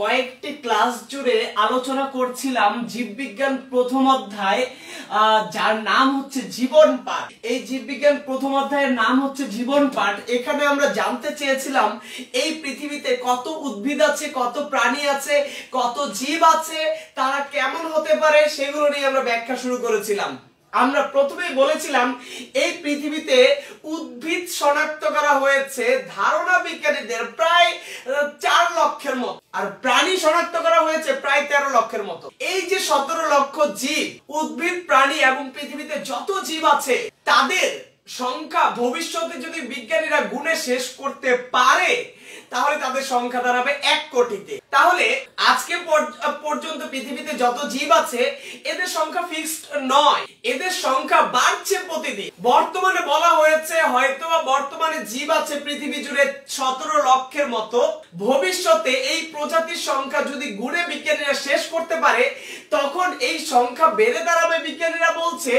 কয়েকটি ক্লাস জুড়ে আলোচনা করছিলাম জীববিজ্ঞান প্রথম অধ্যায়, যার নাম হচ্ছে জীবন পাঠ। এই জীববিজ্ঞান প্রথম অধ্যায়ের নাম হচ্ছে জীবন পাঠ। এখানে আমরা জানতে চেয়েছিলাম এই পৃথিবীতে কত উদ্ভিদ আছে, কত প্রাণী আছে, কত জীব আছে, তারা কেমন হতে পারে, সেগুলো নিয়ে আমরা ব্যাখ্যা শুরু করেছিলাম। আমরা প্রথমেই বলেছিলাম এই পৃথিবীতে উদ্ভিদ শনাক্ত করা হয়েছে ধারণা বিজ্ঞানীদের প্রায় 4 লক্ষের মতো, আর প্রাণী শনাক্ত করা হয়েছে প্রায় 13 লক্ষের মতো। এই যে 17 লক্ষ জীব, উদ্ভিদ, প্রাণী এবং পৃথিবীতে যত জীব আছে তাদের সংখ্যা ভবিষ্যতে যদি বিজ্ঞানীরা গুণে শেষ করতে পারে তাহলে তাদের সংখ্যা দাঁড়াবে 1 কোটিতে। তাহলে আজকে পর্যন্ত পৃথিবীতে যত জীব আছে এদের সংখ্যা ফিক্সড নয়, এদের সংখ্যা বাড়ছে প্রতিদিন। বর্তমানে বলা হয়েছে হয়তোবা বর্তমানে জীব আছে পৃথিবী জুড়ে 17 লক্ষের মতো। ভবিষ্যতে এই প্রজাতির সংখ্যা যদি গুণে বিজ্ঞানীরা শেষ করতে পারে তখন এই সংখ্যা বেড়ে দাঁড়াবে, বিজ্ঞানীরা বলছে,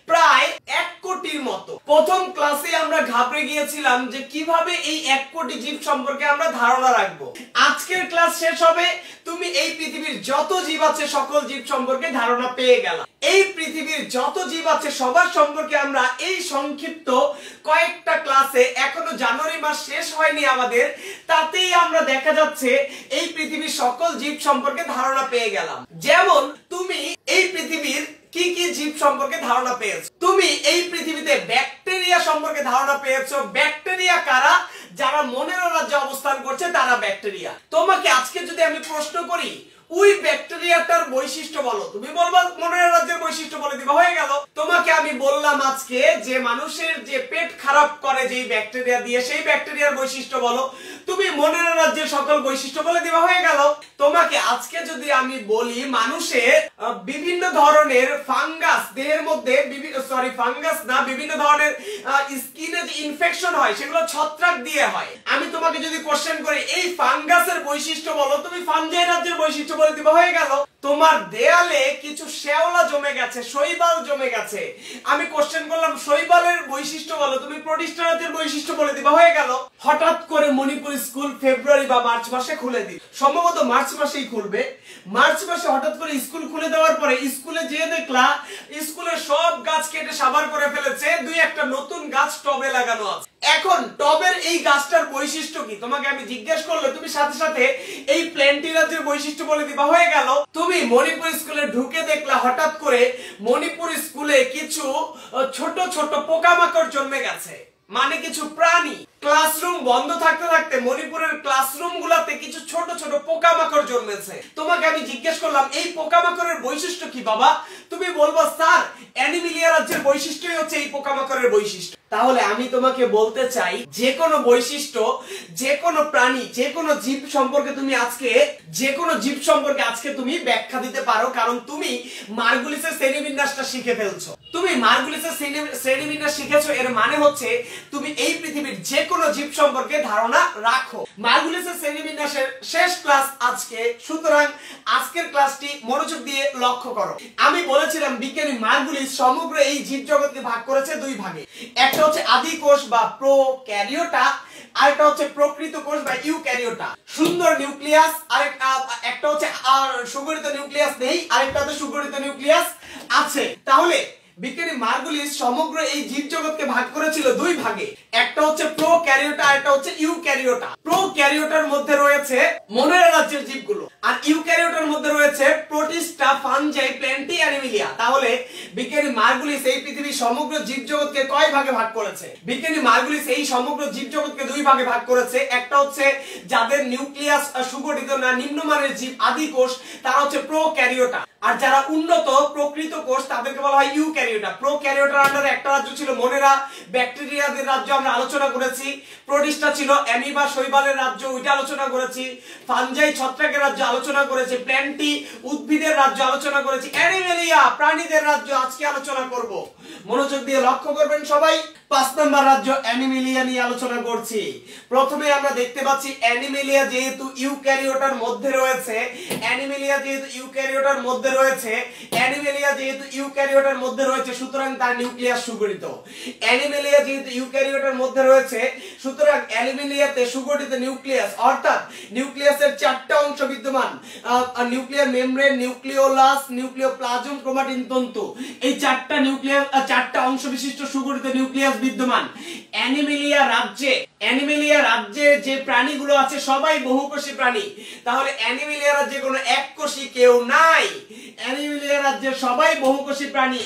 প্রায় 1 কোটির মতো। প্রথম ক্লাসে আমরা ঘাবড়ে গিয়েছিলাম যে কিভাবে এই 1 কোটি জীব সম্পর্কে আমরা ধারণা রাখবো। আজকের ক্লাস শেষ হবে, তুমি এই পৃথিবীর যত জীব আছে সকল জীব সম্পর্কে ধারণা পেয়ে গেলা। এই পৃথিবীর যত জীব আছে সবার সম্পর্কে আমরা এই সংক্ষিপ্ত কয়েকটা ক্লাসে, এখনো জানুয়ারি মাস শেষ হয়নি আমাদের, তাতেই আমরা দেখা যাচ্ছে এই পৃথিবীর সকল জীব সম্পর্কে ধারণা পেয়ে গেলাম। যেমন তুমি এই পৃথিবীর কি কি জীব সম্পর্কে ধারণা পেয়েছো? তুমি এই পৃথিবীতে ব্যাকটেরিয়া সম্পর্কে ধারণা পেয়েছো। ব্যাকটেরিয়া কারা? যারা মনের রাজ্যে অবস্থান করছে তারা ব্যাকটেরিয়া। তোমাকে আজকে যদি আমি প্রশ্ন করি ওই ব্যাকটেরিয়াটার বৈশিষ্ট্য বলো, তুমি বলবা মনের রাজ্যের বৈশিষ্ট্য বলে দিবা, হয়ে গেল। তোমাকে আমি বললাম আজকে যে মানুষের যে পেট খারাপ করে যেই ব্যাকটেরিয়া দিয়ে, সেই ব্যাকটেরিয়ার বৈশিষ্ট্য বলো, তুমি মনের রাজ্যের সকল বৈশিষ্ট্য বলে দিবা, হয়ে গেল। তোমাকে আজকে যদি আমি বলি মানুষের বিভিন্ন ধরনের ফাঙ্গাস দেহের মধ্যে, ফাঙ্গাস না, বিভিন্ন ধরনের স্কিনে যে ইনফেকশন হয় সেগুলো ছত্রাক দিয়ে হয়, আমি তোমাকে যদি কোশ্চেন করি এই ফাঙ্গাসের বৈশিষ্ট্য বলো, তুমি ফানজাই রাজ্যের বৈশিষ্ট্য বলে দিবা, হয়ে গেল। তোমার দেয়ালে কিছু শ্যাওলা জমে গেছে, শৈবাল জমে গেছে, আমি কোশ্চেন করলাম শৈবালের বৈশিষ্ট্য বলো, তুমি প্রোটিস্টা রাজ্যের বৈশিষ্ট্য বলে দিবা, হয়ে গেল। হঠাৎ করে মণিপুর স্কুল ফেব্রুয়ারি বা মার্চ মাসে খুলে দিই, সম্ভবত মার্চ মাসেই খুলবে। মার্চ মাসে হঠাৎ করে স্কুল খুলে দেওয়ার পরে স্কুলে যেয়ে দেখলা স্কুলের সব গাছ কেটে সাবার করে ফেলেছে, 2-1টা নতুন গাছ টবে লাগানো আছে। এখন টবের এই গাছটার বৈশিষ্ট্য কি তোমাকে আমি জিজ্ঞেস করলে তুমি সাথে সাথে এই প্ল্যান্টি রাজ্যের বৈশিষ্ট্য বলে দিবা, হয়ে গেল। তুমি মণিপুর স্কুলে ঢুকে দেখলা হঠাৎ করে মণিপুর স্কুলে কিছু ছোট ছোট পোকামাকড় জন্মে গেছে, মানে কিছু প্রাণী। ক্লাসরুম বন্ধ থাকতে থাকতে মণিপুরের ক্লাসরুম গুলাতে কিছু ছোট ছোট পোকামাকড় জন্মেছে। তোমাকে আমি জিজ্ঞেস করলাম এই পোকামাকড়ের বৈশিষ্ট্য কি বাবা? তুমি বলবো স্যার অ্যানিমিলিয়া রাজ্যের বৈশিষ্ট্যই হচ্ছে এই পোকামাকড়ের বৈশিষ্ট্য। তাহলে আমি তোমাকে বলতে চাই যে কোনো বৈশিষ্ট্য, যে কোনো প্রাণী, যে কোনো জীব সম্পর্কে তুমি আজকে, যে কোনো জীব সম্পর্কে আজকে তুমি ব্যাখ্যা দিতে পারো, কারণ তুমি মার্গুলিসের শ্রেণীবিন্যাসটা শিখে ফেলছো। তুমি মার্গুলিসের শ্রেণীবিন্যাস শিখেছো, এর মানে হচ্ছে তুমি এই পৃথিবীর যে কোনো জীব সম্পর্কে ধারণা রাখো। মার্গুলিসের শ্রেণীবিন্যাসের শেষ ক্লাস আজকে, সুতরাং আজকের ক্লাসটি মনোযোগ দিয়ে লক্ষ্য করো। আমি বলেছিলাম বিজ্ঞানী মার্গুলিস সমগ্র এই জীব জগৎকে ভাগ করেছে 2 ভাগে। একটা হচ্ছে আদি কোষ বা প্রোক্যারিওটা, আরেকটা হচ্ছে প্রকৃত কোষ বা ইউক্যারিওটা। সুন্দর নিউক্লিয়াস, একটা হচ্ছে সুগঠিত নিউক্লিয়াস নেই, আরেকটা হচ্ছে সুগঠিত নিউক্লিয়াস আছে। তাহলে বিজ্ঞানী মার্গুলিস সমগ্র এই জীব জগৎকে ভাগ করেছিল 2 ভাগে। একটা হচ্ছে প্রোক্যারিওটা, আরেকটা হচ্ছে ইউক্যারিওটা। প্রোক্যারিওটার মধ্যে রয়েছে মনের রাজ্যের জীবগুলো, আর ইউক্যারিওটার মধ্যে রয়েছে প্রোটিস্টা, ফানজাই, প্ল্যান্টি, অ্যানিমিলিয়া। তাহলে বিজ্ঞানী মার্গুলিস এই পৃথিবীর সমগ্র জীব জগৎকে কয় ভাগে ভাগ করেছে? বিজ্ঞানী মার্গুলিস এই সমগ্র জীব জগৎকে 2 ভাগে ভাগ করেছে। একটা হচ্ছে যাদের নিউক্লিয়াস সুগঠিত না, নিম্নমানের জীব, আদি কোষ, তারা হচ্ছে প্রোক্যারিওটা, আর যারা উন্নত প্রকৃত কোষ তাদেরকে বলা হয় ইউক্যারিওটা। প্রোক্যারিওটার আন্ডারে একটা রাজ্য ছিল মনেরা, ব্যাকটেরিয়াদের রাজ্য আমরা আলোচনা করেছি। প্রোটিস্টা ছিল অ্যামিবা, শৈবালের রাজ্য, ওইটা আলোচনা করেছি। ফানজাই ছত্রাকের রাজ্য আলোচনা করেছি। প্ল্যান্টি উদ্ভিদের রাজ্য আলোচনা করেছি। অ্যানিমেলিয়া প্রাণীদের রাজ্য আজকে আলোচনা করব। মনোযোগ দিয়ে লক্ষ্য করবেন সবাই। 5 নম্বর রাজ্য অ্যানিমেলিয়া নিয়ে আলোচনা করছি। প্রথমে আমরা দেখতে পাচ্ছি অ্যানিমেলিয়া যেহেতু ইউক্যারিওটার মধ্যে রয়েছে, সুতরাং তার নিউক্লিয়াস সুগঠিত। অ্যানিমেলিয়া যেহেতু ইউক্যারিওটার মধ্যে রয়েছে, সুতরাং অ্যানিমেলিয়াতে সুগঠিত নিউক্লিয়াস অর্থাৎ নিউক্লিয়াসের 4টা অংশ বিদ্যমান। Nuclear membrane, nucleolus, nucleoplasm, chromatin তন্তু, এই 4টা অংশ বিশিষ্ট সুগঠিত নিউক্লিয়াস বিদ্যমান। অ্যানিমেলিয়া রাজ্যে যে প্রাণীগুলো আছে সবাই বহুকোষী প্রাণী। তাহলে অ্যানিমেলিয়া রাজ্যে কোনো এককোষী কেউ নাই। অ্যানিমেলিয়া রাজ্যের সবাই বহুকোষী প্রাণী।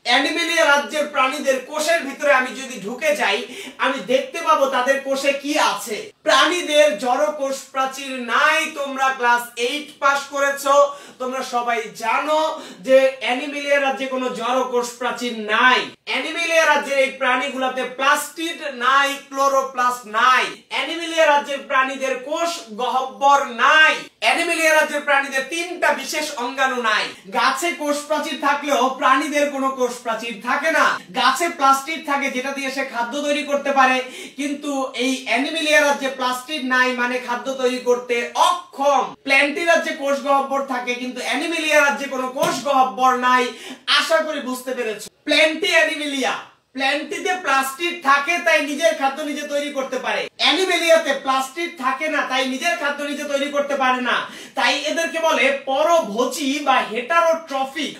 অ্যানিমেলিয়া রাজ্যের প্রাণীদের কোষের ভিতরে আমি যদি ঢুকে যাই, আমি দেখতে পাবো তাদের কোষে কি আছে। প্রাণীদের জড় কোষ প্রাচীর নাই। তোমরা ক্লাস 8 পাস করেছো, তোমরা সবাই জানো যে অ্যানিমেলিয়া রাজ্যে কোনো জড় কোষ প্রাচীর নাই। অ্যানিমেলিয়া রাজ্যের এই প্রাণীগুলোতে প্লাস্টিড নাই, ক্লোরোপ্লাস্ট নাই। অ্যানিমেলিয়া রাজ্যের প্রাণীদের কোষ গহ্বর নাই। অ্যানিমেলিয়া রাজ্যের প্রাণীদের 3টা বিশেষ অঙ্গাণু নাই। গাছে কোষ প্রাচীর থাকলেও প্রাণীদের কোনো কোষ প্রাচীর থাকে না। গাছে প্লাস্টিড থাকে যেটা দিয়ে সে খাদ্য তৈরি করতে পারে, কিন্তু এই অ্যানিমেলিয়া রাজ্যে প্লাস্টিড নাই, মানে খাদ্য তৈরি করতে অক্ষম। প্ল্যান্টি রাজ্যে কোষ গহ্বর থাকে, কিন্তু অ্যানিমেলিয়া রাজ্যে কোনো কোষ গহ্বর নাই। আশা করি বুঝতে পেরেছো। প্ল্যান্টিতে প্লাস্টিড থাকে তাই নিজের খাদ্য নিজে তৈরি করতে পারে। অ্যানিমেলিয়াতে প্লাস্টিড থাকে না তাই নিজের খাদ্য নিজে তৈরি করতে পারে না। তাই এদেরকে বলে পরভোজী বা হেটারোট্রফিক।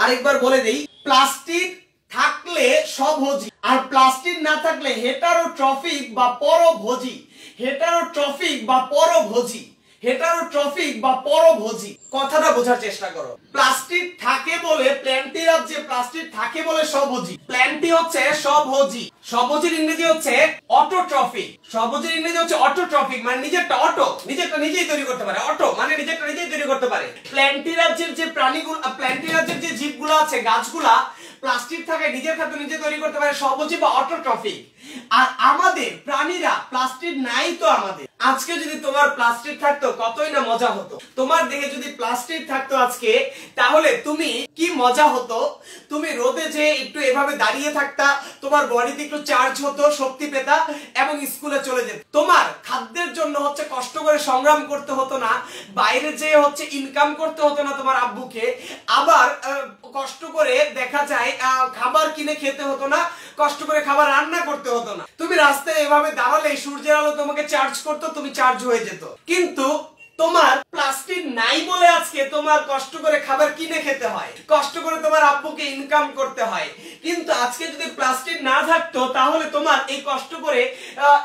আরেকবার বলে দেই, প্লাস্টিড থাকলে স্বভোজী, আর প্লাস্টিড না থাকলে হেটারোট্রফিক বা পরভোজী। কথাটা বোঝার চেষ্টা করো। প্লাস্টিড থাকে বলে প্ল্যান্টি রাজ্যে প্লাস্টিড থাকে বলে স্বভোজী। প্ল্যান্টি হচ্ছে স্বভোজী। স্বভোজীর ইংরেজি হচ্ছে অটোট্রফিক। মানে নিজেরটা নিজেই তৈরি করতে পারে। অটো মানে নিজেরটা নিজেই তৈরি করতে পারে। প্ল্যান্টি রাজ্যের যে জীবগুলো আছে, গাছগুলা, প্লাস্টিড থাকে নিজের খাদ্য নিজে তৈরি করতে পারে, স্বভোজী বা অটোট্রফিক। আর আমাদের প্রাণীরা প্লাস্টিড নাই। তো আমাদের আজকে যদি তোমার প্লাস্টিড থাকতো কতই না মজা হতো। তোমার দেহে যদি প্লাস্টিড থাকতো আজকে, তাহলে তুমি কি মজা হতো। তুমি রোদে যে একটু এভাবে দাঁড়িয়ে থাকতা, তোমার বডিতে একটু চার্জ হতো, শক্তি পেতা এবং স্কুলে চলে যেত। তোমার খাদ্যের জন্য হচ্ছে কষ্ট করে সংগ্রাম করতে হতো না, বাইরে যে হচ্ছে ইনকাম করতে হতো না তোমার আব্বুকে, আবার কষ্ট করে দেখা যায় খাবার কিনে খেতে হতো না, কষ্ট করে খাবার রান্না করতে হতো না। তুমি রাস্তায় এভাবে দাঁড়ালে সূর্যের আলো তোমাকে চার্জ করতো, তুমি চার্জ হয়ে যেত। কিন্তু তোমার প্লাস্টিক নাই বলে আজকে তোমার কষ্ট করে খাবার কিনে খেতে হয়, কষ্ট করে তোমার আব্বুকে ইনকাম করতে হয়। কিন্তু আজকে যদি প্লাস্টিক না থাকতো, তাহলে তোমার এই কষ্ট করে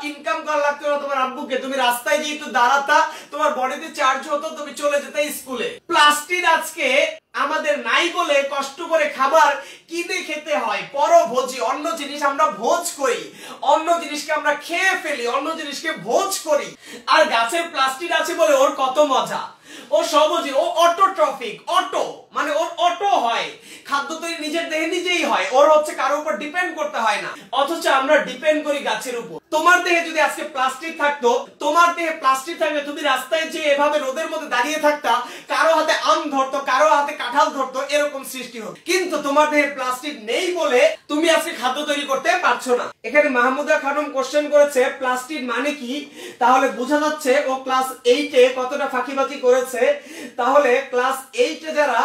ইনকাম করা লাগতো না তোমার আব্বুকে। তুমি রাস্তায় গিয়ে একটু দাঁড়াতা, তোমার বডিতে চার্জ হতো, তুমি চলে যেতে স্কুলে। প্লাস্টিক আজকে আমাদের নাই বলে কষ্ট করে খাবার কিনে খেতে হয়। পরভোজী, অন্য জিনিস আমরা ভোজ করি, অন্য জিনিসকে আমরা খেয়ে ফেলি, অন্য জিনিসকে ভোজ করি। আর গাছের প্লাস্টিক আছে বলে ওর কত মজা। ও স্বভোজী, ও অটোট্রফিক। অটো মানে ওর অটো হয়, খাদ্য তৈরি নিজের দেহে নিজেই হয়, ওর হচ্ছে কারো উপর ডিপেন্ড করতে হয় না। অথচ আমরা ডিপেন্ড করি গাছের উপর। তোমার দেহে যদি আজকে প্লাস্টিক থাকতো, তুমি রাস্তায় যে এভাবে রোদের মধ্যে দাঁড়িয়ে থাকতা, কারো হাতে আম ধরতো, কারো হাতে কাঁঠাল ধরতো, এরকম সৃষ্টি হতো। কিন্তু তোমার দেহে প্লাস্টিক নেই বলে তুমি আজকে খাদ্য তৈরি করতে পারছো না। এখানে মাহমুদা খানম কোশ্চেন করেছে প্লাস্টিক মানে কি। তাহলে বোঝা যাচ্ছে ও ক্লাস 8-এ কতটা ফাঁকিবাজি করেছে। তাহলে ক্লাস 8-এ যারা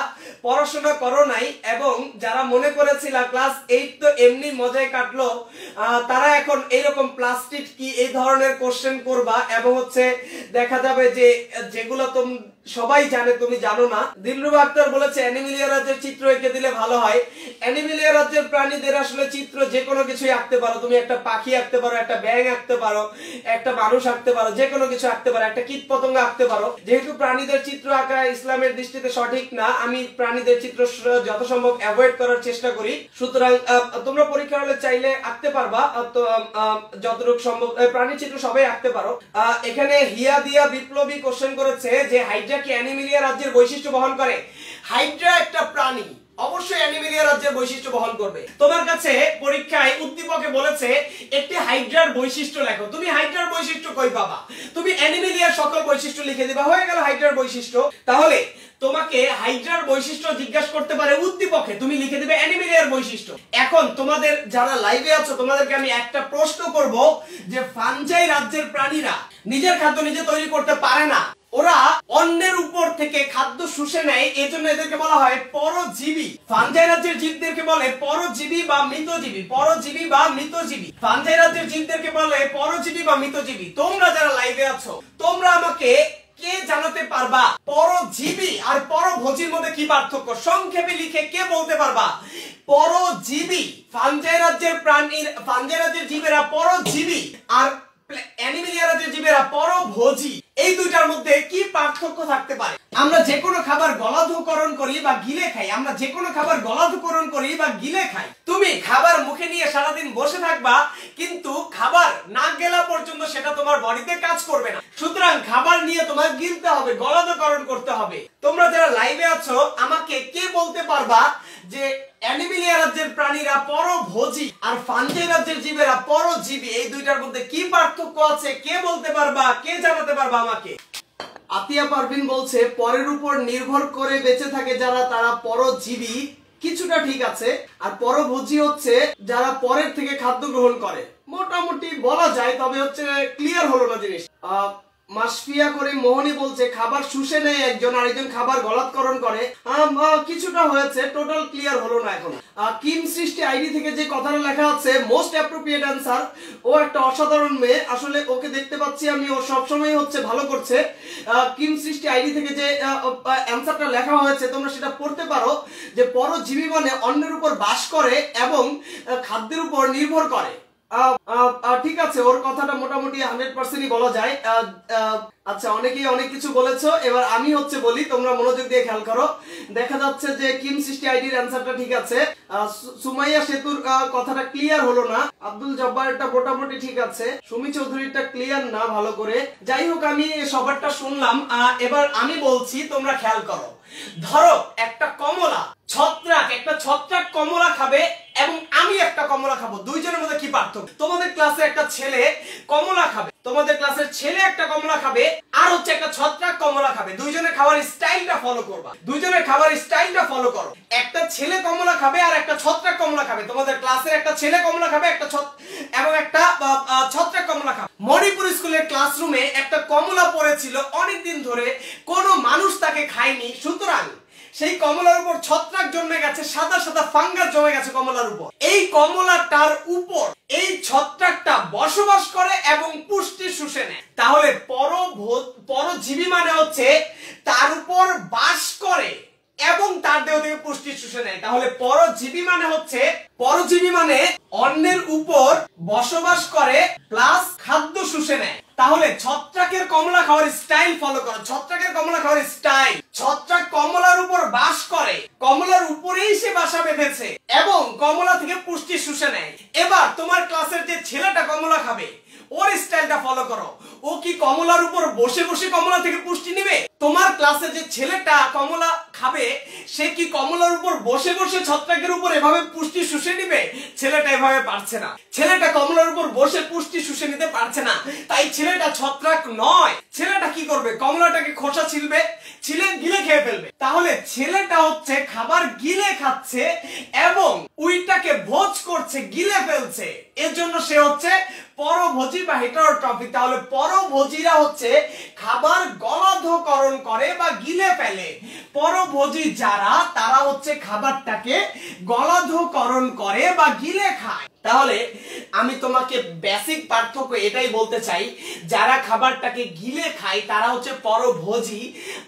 পড়াশোনা করো নাই এবং যারা মনে করেছিল ক্লাস 8 তো এমনি মজায় কাটলো, তারা এখন এইরকম প্লাস্টিক কি এই ধরনের কোশ্চেন করবা এবং হচ্ছে দেখা যাবে যে যেগুলো সবাই জানে তুমি জানো না। দিলরুবা আক্তার বলেছে অ্যানিমেলিয়া রাজ্যের চিত্র এঁকে দিলে ভালো হয়। অ্যানিমেলিয়া রাজ্যের প্রাণীদের আসলে চিত্র যে কোনো কিছুই আঁকতে পারো। তুমি একটা পাখি আঁকতে পারো, একটা ব্যাঙ আঁকতে পারো, একটা মানুষ আঁকতে পারো, যে কোনো কিছু আঁকতে পারো, একটা কীট পতঙ্গ আঁকতে পারো। যেহেতু প্রাণীদের চিত্র আঁকা ইসলামের দৃষ্টিতে সঠিক না, আমি প্রাণীদের চিত্র যত সম্ভব অ্যাভয়েড করার চেষ্টা করি। সুতরাং তোমরা পরীক্ষা হলে চাইলে আঁকতে পারবা, যতটুকু সম্ভব প্রাণী চিত্র সবাই আঁকতে পারো। এখানে হিয়া দিয়া বিপ্লবী কোশ্চেন করেছে যে হাইড্রা কি অ্যানিমেলিয়া রাজ্যের বৈশিষ্ট্য বহন করে। হাইড্রা একটা প্রাণী, অবশ্যই অ্যানিমেলিয়া রাজ্যের বৈশিষ্ট্য বহন করবে। তোমার কাছে পরীক্ষায় উদ্দীপকে বলেছে একটি হাইড্রার বৈশিষ্ট্য লেখো, তুমি হাইড্রার বৈশিষ্ট্য কই পাবা? তুমি অ্যানিমেলিয়ার সকল বৈশিষ্ট্য লিখে দিবা, হয়ে গেল হাইড্রার বৈশিষ্ট্য। তাহলে তোমাকে হাইড্রার বৈশিষ্ট্য জিজ্ঞাসা করতে পারে উদ্দীপকে, তুমি লিখে দিবে অ্যানিমেলিয়ার বৈশিষ্ট্য। এখন তোমাদের যারা লাইভে আছো তোমাদেরকে আমি একটা প্রশ্ন করব, যে ফানজাই রাজ্যের প্রাণীরা নিজের খাদ্য নিজে তৈরি করতে পারে না, ওরা অন্যের উপর থেকে খাদ্য শুষে নেয়, এজন্য এদেরকে বলা হয় পরজীবী। ফানজাই রাজ্যের জীবদেরকে বলে পরজীবী বা মৃতজীবী, পরজীবী বা মৃতজীবী। ফানজাই রাজ্যের জীবদেরকে বলে পরজীবী বা মৃতজীবী। তোমরা যারা লাইভে আছো তোমরা আমাকে কে জানাতে পারবা পরজীবী আর পরভোজীর মধ্যে কি পার্থক্য? সংক্ষেপে লিখে কে বলতে পারবা পরজীবী? ফানজাই রাজ্যের প্রাণীর, ফানজাই রাজ্যের জীবেরা পরজীবী আর অ্যানিমেলিয়া রাজ্যের জীবেরা পরভোজী। এই দুইটার মধ্যে কি পার্থক্য থাকতে পারে? আমরা যে কোনো খাবার গলাধঃকরণ করি বা গিলে খাই, আমরা যে কোনো খাবার গলাধঃকরণ করি বা গিলে খাই। তুমি খাবার মুখে নিয়ে সারাদিন বসে থাকবা, কিন্তু খাবার না গেলা পর্যন্ত সেটা তোমার বডিতে কাজ করবে না। সুতরাং খাবার নিয়ে তোমার গিলতে হবে, গলাধঃকরণ করতে হবে। তোমরা যারা লাইভে আছো আমাকে কে বলতে পারবা যে অ্যানিমেলিয়া রাজ্যের প্রাণীরা পরভোজী আর ফানজাই রাজ্যের জীবেরা পরজীবী, এই দুইটার মধ্যে কি পার্থক্য আছে? কে বলতে পারবা, কে জানাতে পারবা আমাকে? আতিয়া পারভিন বলছে পরের উপর নির্ভর করে বেঁচে থাকে যারা, তারা পরজীবী। কিছুটা ঠিক আছে। আর পরভোজী হচ্ছে যারা পরের থেকে খাদ্য গ্রহণ করে, মোটামুটি বলা যায়, তবে হচ্ছে ক্লিয়ার হলো না জিনিস। মাসফিয়া করে মোহনী বলছে খাবার শুষে নেয় একজন, আরেকজন খাবার গলাৎকরণ করে। কিছুটা হয়েছে, টোটাল ক্লিয়ার হলো না এখন। কিম সৃষ্টি আইডি থেকে যে কথাটা লেখা আছে মোস্ট অ্যাপ্রোপ্রিয়েট অ্যান্সার, ও একটা অসাধারণ মেয়ে, আসলে ওকে দেখতে পাচ্ছি আমি, ও সবসময় হচ্ছে ভালো করছে। কিম সৃষ্টি আইডি থেকে যে অ্যান্সারটা লেখা হয়েছে তোমরা সেটা পড়তে পারো, যে পরজীবী মানে অন্যের উপর বাস করে এবং খাদ্যের উপর নির্ভর করে। ঠিক আছে, ওর কথাটা মোটামুটি 100%ই বলা যায়। আচ্ছা, অনেকেই অনেক কিছু বলেছো, এবার আমি হচ্ছে বলি, তোমরা মনোযোগ দিয়ে খেয়াল করো। দেখা যাচ্ছে যে কিম সৃষ্টি আইডির অ্যান্সারটা ঠিক আছে। সুমাইয়া সেতুর কথাটা ক্লিয়ার হলো না। আব্দুল জব্বারটা মোটামুটি ঠিক আছে। সুমি চৌধুরীরটা ক্লিয়ার না ভালো করে। যাই হোক, আমি সবারটা শুনলাম। এবার আমি বলছি, তোমরা খেয়াল করো। ধরো একটা কমলা, ছত্রাক, একটা ছত্রাক কমলা খাবে এবং আমি একটা কমলা খাবো, দুইজনের মধ্যে কি পার্থক্য? তোমাদের ক্লাসে একটা ছেলে কমলা খাবে, তোমাদের ক্লাসের ছেলে একটা কমলা খাবে, আর হচ্ছে একটা ছত্রাক কমলা খাবে। দুইজনের খাবার স্টাইলটা ফলো করবা, দুইজনের খাবার স্টাইলটা ফলো করো। একটা ছেলে কমলা খাবে আর একটা ছত্রাক কমলা খাবে, তোমাদের ক্লাসের একটা ছেলে কমলা খাবে, একটা এবং একটা ছত্রাক কমলা খাবে। মণিপুর স্কুলের ক্লাসরুমে একটা কমলা পড়েছিল অনেকদিন ধরে, কোনো মানুষ তাকে খায়নি, সুতরাং সেই কমলার উপর ছত্রাক জন্মে গেছে, সাদা সাদা ফাঙ্গাস জমে গেছে কমলার উপর। এই কমলাটার উপর এই ছত্রাকটা বসবাস করে এবং পুষ্টি শুষে নেয়। তাহলে পরজীবী মানে হচ্ছে তার উপর বাস করে এবং তার দেহ থেকে পুষ্টি শুষে নেয়। তাহলে পরজীবী মানে হচ্ছে, পরজীবী মানে অন্যের উপর বসবাস করে প্লাস খাদ্য শুষে নেয়। তাহলে ছত্রাকের কমলা খাওয়ার স্টাইল ফলো করো। ছত্রাকের কমলা খাওয়ার স্টাইল, ছত্রাক কমলার উপর বাস করে, কমলার উপরেই সে বাসা বেঁধেছে এবং কমলা থেকে পুষ্টি শুষে নেয়। এবার তোমার ক্লাসের যে ছেলেটা কমলা খাবে, ওর স্টাইলটা ফলো করো। ও কি কমলার উপর বসে বসে কমলা থেকে পুষ্টি নেবে? তোমার ক্লাসে যে ছেলেটা কমলা খাবে, সে কি কমলার উপর বসে বসে ছত্রাকের উপর এভাবে পুষ্টি শুষে নিবে? ছেলেটা এভাবে পারছে না, ছেলেটা কমলার উপর বসে পুষ্টি শুষে নিতে পারছে না, তাই ছেলেটা ছত্রাক নয়। ছেলেটা কি করবে? কমলাটাকে খোসা ছিলবে, ছিলে গিলে খেয়ে ফেলবে। তাহলে ছেলেটা হচ্ছে খাবার গিলে খাচ্ছে এবং উইটাকে ভোজ করছে, গিলে ফেলছে, এর জন্য সে হচ্ছে পরভোজী বা হেটারোট্রফিক। তাহলে পরভোজীরা হচ্ছে খাবার গলাধঃকরণ করে বা গিলে ফেলে। পরভোজী যারা, তারা হচ্ছে খাবারটাকে গলাধঃকরণ করে বা গিলে খায়। তাহলে আমি তোমাকে বেসিক পার্থক্য এটাই বলতে চাই, যারা খাবারটাকে গিলে খায় তারা হচ্ছে পরভোজী,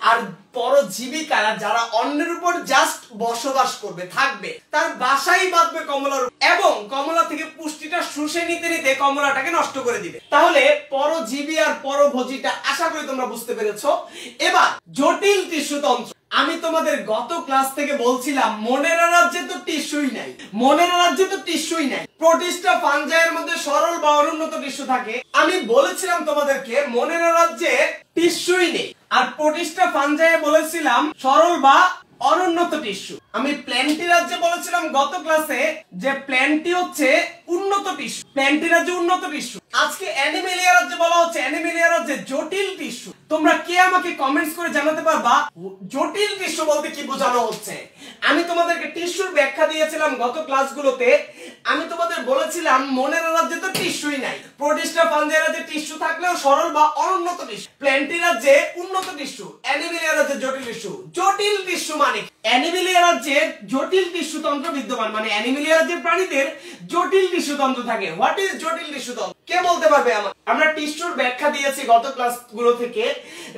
আর পরজীবিকারা যারা অন্যের উপর জাস্ট বসবাস করবে, থাকবে, তার বাসাই বাঁধবে কমলার এবং কমলা থেকে পুষ্টিটা শুষে নিতে নিতে কমলাটাকে নষ্ট করে দিবে। তাহলে পরজীবী আর পরভোজীটা আশা করি তোমরা বুঝতে পেরেছো। এবার জটিল টিস্যুতন্ত্র। আমি তোমাদের গত ক্লাস থেকে বলছিলাম মনেরা রাজ্যে তো টিস্যুই নাই, মনেরা রাজ্যে তো টিস্যুই নাই। প্রোটিস্টা ফানজাইয়ের মধ্যে সরল বা অনুন্নত টিস্যু থাকে। আমি বলেছিলাম তোমাদেরকে মনেরা রাজ্যে টিস্যুই নেই, আর প্রোটিস্টা ফানজাইয়ে বলেছিলাম সরল বা অনুন্নত টিস্যু। আমি প্ল্যান্টি রাজ্যে বলেছিলাম গত ক্লাসে যে প্ল্যান্টি হচ্ছে উন্নত টিস্যু, প্ল্যান্টি রাজ্যে উন্নত টিস্যু। আজকে অ্যানিমেলিয়া রাজ্যে বলা হচ্ছে অ্যানিমেলিয়া রাজ্যে জটিল টিস্যু। তোমরা কে আমাকে কমেন্টস করে জানাতে পারবা জটিল টিস্যু বলতে কি বোঝানো হচ্ছে? আমি তোমাদেরকে টিস্যুর ব্যাখ্যা দিয়েছিলাম গত ক্লাসগুলোতে। আমি তোমাদের বলেছিলাম মনের রাজ্যে তো টিস্যুই নাই, প্রোটিস্টা ফাঞ্জাই রাজ্যে টিস্যু থাকলেও সরল বা অনুন্নত টিস্যু, প্ল্যান্টি রাজ্যে উন্নত টিস্যু, অ্যানিমেলিয়া রাজ্যে জটিল টিস্যু। জটিল টিস্যু মানে অ্যানিমেলিয়া রাজ্যে জটিল টিস্যু তন্ত্র বিদ্যমান, মানে অ্যানিমেলিয়া রাজ্যের প্রাণীদের জটিল টিস্যু তন্ত্র থাকে। হোয়াট ইজ জটিল টিস্যু তন্ত্র? কে বলতে পারবে আমার? আমরা টিস্যুর ব্যাখ্যা দিয়েছি গত ক্লাসগুলো থেকে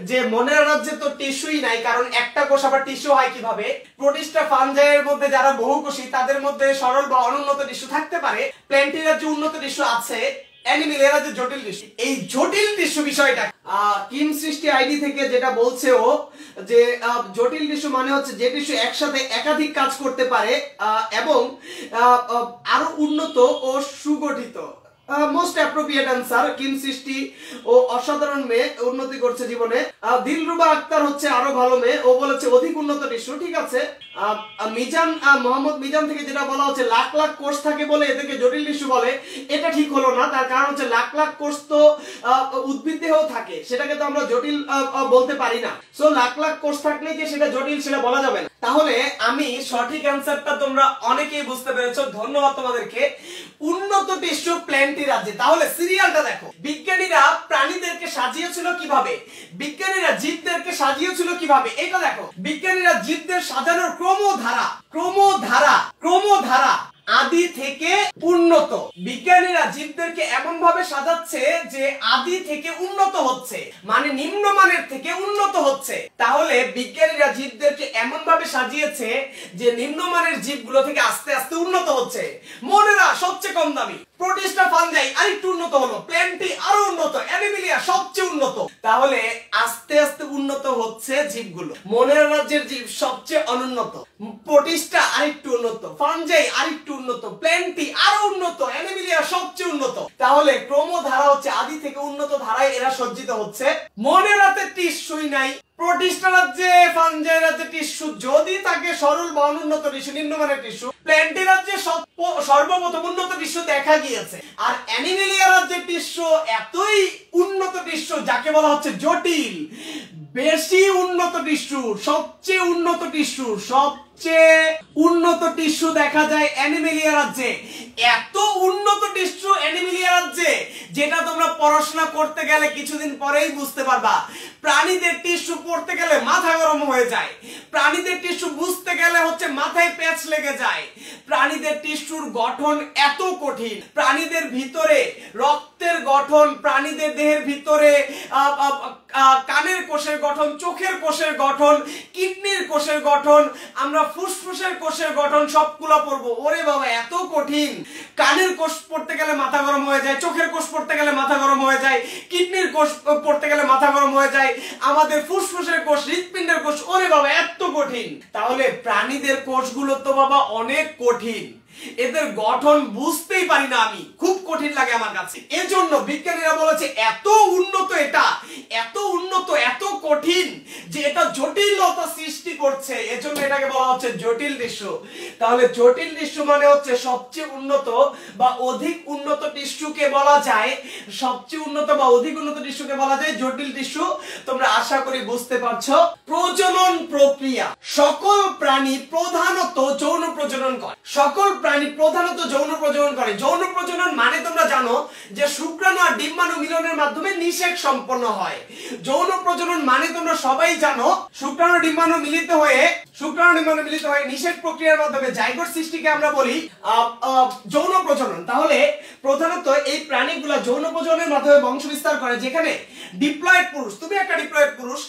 যে মনের রাজ্যে তো টিস্যুই নাই, কারণ একটা কোষ আবার টিস্যু হয় কিভাবে? প্রোটিস্টা ফাঞ্জাইয়ের মধ্যে যারা বহুকোষী তাদের মধ্যে সরল বা অনুন্নত টিস্যু থাকতে পারে, প্ল্যান্টি রাজ্যে উন্নত টিস্যু আছে, অ্যানিমেলিয়া রাজ্যে জটিল টিস্যু। এই জটিল টিস্যু বিষয়টা কিম সৃষ্টি আইডি থেকে যেটা বলছে ও যে জটিল টিস্যু মানে হচ্ছে যে টিস্যু একসাথে একাধিক কাজ করতে পারে এবং আরো উন্নত ও সুগঠিত। Most appropriate answer. কিম সৃষ্টি ও অসাধারণ মেয়ে, উন্নতি করছে জীবনে। দিলরুবা আক্তার হচ্ছে আরো ভালো মেয়ে, ও বলেছে অধিক উন্নত টিস্যু। ঠিক আছে। মিজান মোহাম্মদ মিজান থেকে যেটা বলা হচ্ছে লাখ লাখ কোষ থাকে বলে এদেরকে জটিল টিস্যু বলে, এটা ঠিক হলো না। তার কারণ হচ্ছে লাখ লাখ কোষ তো উদ্ভিদ দেহেও থাকে, সেটাকে তো আমরা জটিল বলতে পারি না। সো লাখ লাখ কোষ থাকলে যে সেটা জটিল সেটা বলা যাবে না। তাহলে আমি সঠিক অ্যান্সারটা তোমরা অনেকেই বুঝতে পেরেছো, ধন্যবাদ তোমাদেরকে। উন্নত টিস্যু প্ল্যান্টি রাজ্যে। তাহলে সিরিয়ালটা দেখো, বিজ্ঞানীরা প্রাণীদেরকে সাজিয়েছিল কিভাবে, বিজ্ঞানীরা জীবদেরকে সাজিয়েছিল কিভাবে, এটা দেখো। বিজ্ঞানীরা জীবদের সাজানোর ক্রমধারা আদি থেকে উন্নত। বিজ্ঞানীরা জীবদেরকে এমন ভাবে সাজাচ্ছে যে আদি থেকে উন্নত হচ্ছে, মানে নিম্নমানের থেকে উন্নত হচ্ছে। তাহলে বিজ্ঞানীরা জীবদেরকে এমন ভাবে সাজিয়েছে যে নিম্নমানের জীবগুলো থেকে আস্তে আস্তে উন্নত হচ্ছে। মনেরা সবচেয়ে কম দামি, প্রোটিস্টা ফাঞ্জাই আরেকটু উন্নত হলো, প্ল্যান্টি আরো উন্নত, অ্যানিমেলিয়া সবচেয়ে উন্নত। তাহলে আস্তে আস্তে উন্নত হচ্ছে জীবগুলো। মনের রাজ্যের জীব সবচেয়ে অনুন্নত, প্রোটিস্টা আরেকটু উন্নত, ফাঞ্জাই আরেকটু উন্নত, প্ল্যান্টি আরো উন্নত, অ্যানিমেলিয়া সবচেয়ে উন্নত। তাহলে ক্রমধারা হচ্ছে আদি থেকে উন্নত ধারায় এরা সজ্জিত হচ্ছে। মনের রাতে টিস্যুই নাই, প্রোটিস্টা রাজ্যে ফাঞ্জাই রাজ্যে টিস্যু যদি থাকে সরল বা অনুন্নত টিস্যু, নিম্নমানের টিস্যু। প্ল্যান্টি রাজ্যে সর্বপ্রথম উন্নত টিস্যু দেখা গিয়েছে। আর অ্যানিমেলিয়া রাজ্যের টিস্যু এতই উন্নত টিস্যু যাকে বলা হচ্ছে জটিল, বেশি উন্নত টিস্যু, সবচেয়ে উন্নত টিস্যু, সবচেয়ে উন্নত টিস্যু দেখা যায় অ্যানিমেলিয়া রাজ্যে। এত উন্নত টিস্যু অ্যানিমেলিয়া রাজ্যে যেটা তোমরা পড়াশোনা করতে গেলে কিছুদিন পরেই বুঝতে পারবা। প্রাণীদের টিস্যু পড়তে গেলে মাথা গরম হয়ে যায়, প্রাণীদের টিস্যু বুঝতে গেলে হচ্ছে মাথায় প্যাচ লেগে যায়। প্রাণীদের টিস্যুর গঠন এত কঠিন, প্রাণীদের ভিতরে রক্তের গঠন, প্রাণীদের দেহের ভিতরে কানের কোষের গঠন, চোখের কোষের গঠন, কিডনির কোষের গঠন, আমরা ফুসফুসের কোষের গঠন সবগুলো পড়বো। ওরে বাবা এত কঠিন। কানের কোষ পড়তে গেলে মাথা গরম হয়ে যায়, চোখের কোষ পড়তে গেলে মাথা গরম হয়ে যায়, কিডনির কোষ পড়তে গেলে মাথা গরম হয়ে যায়, আমাদের ফুসফুসের কোষ, হৃৎপিণ্ডের কোষ, ওরে বাবা এত কঠিন। তাহলে প্রাণীদের কোষগুলো তো বাবা অনেক কঠিন, এদের গঠন বুঝতেই পারি না আমি, খুব কঠিন লাগে আমার কাছে। এজন্য বিজ্ঞানীরা বলেছে এত উন্নত, এটা এত উন্নত, এত কঠিন যে এটা জটিলতা সৃষ্টি করছে, এজন্য এটাকে বলা হচ্ছে জটিল টিস্যু। তাহলে জটিল টিস্যু মানে হচ্ছে সবচেয়ে উন্নত বা অধিক উন্নত টিস্যুকে বলা যায়, সবচেয়ে উন্নত বা অধিক উন্নত টিস্যুকে বলা যায় জটিল টিস্যু। তোমরা আশা করি বুঝতে পারছো। প্রজনন প্রক্রিয়া, সকল প্রাণী প্রধানত যৌন প্রজনন করে, সকল প্রাণী প্রধানত যৌন প্রজনন করে। যৌন প্রজনন মানে তোমরা জানো যে শুক্রাণু আর ডিম্বাণু মিলনের মাধ্যমে নিষেক সম্পন্ন হয়। যৌন প্রজনন মানে তোমরা সবাই জানো শুক্রাণু ডিম্বাণু মিলিত হয়ে নিষেক প্রক্রিয়ার মাধ্যমে জাইগোট সৃষ্টিকে আমরা বলি যৌন প্রজনন। তাহলে প্রধানত এই প্রাণীগুলো যৌন প্রজননের মাধ্যমে বংশ বিস্তার করে। যেখানে ডিপ্লয়েড পুরুষ, তুমি একটা ডিপ্লয়েড পুরুষ,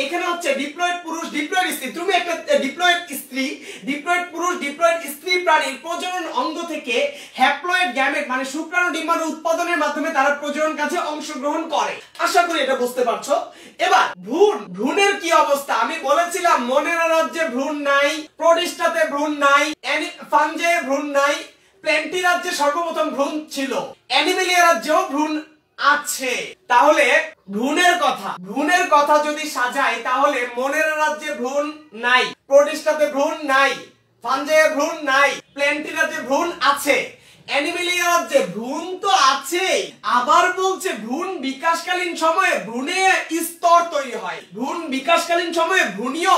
এখানে হচ্ছে ডিপ্লয়েড পুরুষ, ডিপ্লয়েড স্ত্রী, তুমি একটা ডিপ্লয়েড স্ত্রী, ডিপ্লয়েড পুরুষ, ডিপ্লয়েড স্ত্রী প্রাণীর প্রজনন অঙ্গ থেকে হ্যাপ্লয়েড গ্যামেট মানে শুক্রাণু ডিম্বাণু উৎপাদনের মাধ্যমে তারা প্রজনন কাজে অংশগ্রহণ করে। আশা করি এটা বুঝতে পারছো। এবার ভ্রূণের কি অবস্থা? আমি বলেছিলাম মনের রাজ্যে ভ্রূণ নাই, প্রোটিস্টাতে ভ্রূণ নাই, ফাঞ্জাইয়ে ভ্রূণ নাই, প্ল্যান্টি রাজ্যে সর্বপ্রথম ভ্রূণ ছিল, অ্যানিমেলিয়া রাজ্যেও ভ্রূণ আছে। তাহলে ভ্রূণের কথা যদি সাজাই তাহলে মনের রাজ্যে ভ্রূণ নাই, প্রোটিস্টাতে ভ্রূণ নাই, ফাঞ্জাইয়ে ভ্রূণ নাই, প্ল্যান্টিনাতে ভ্রূণ আছে, অ্যানিমেলিয়া রাজ্যে ভ্রূণ তো আছে। আবার বলছে ভ্রূণ বিকাশকালীন সময়ে ভ্রূণে স্তর তৈরি হয়, ভ্রূণ বিকাশকালীন সময়ে ভ্রূণীয়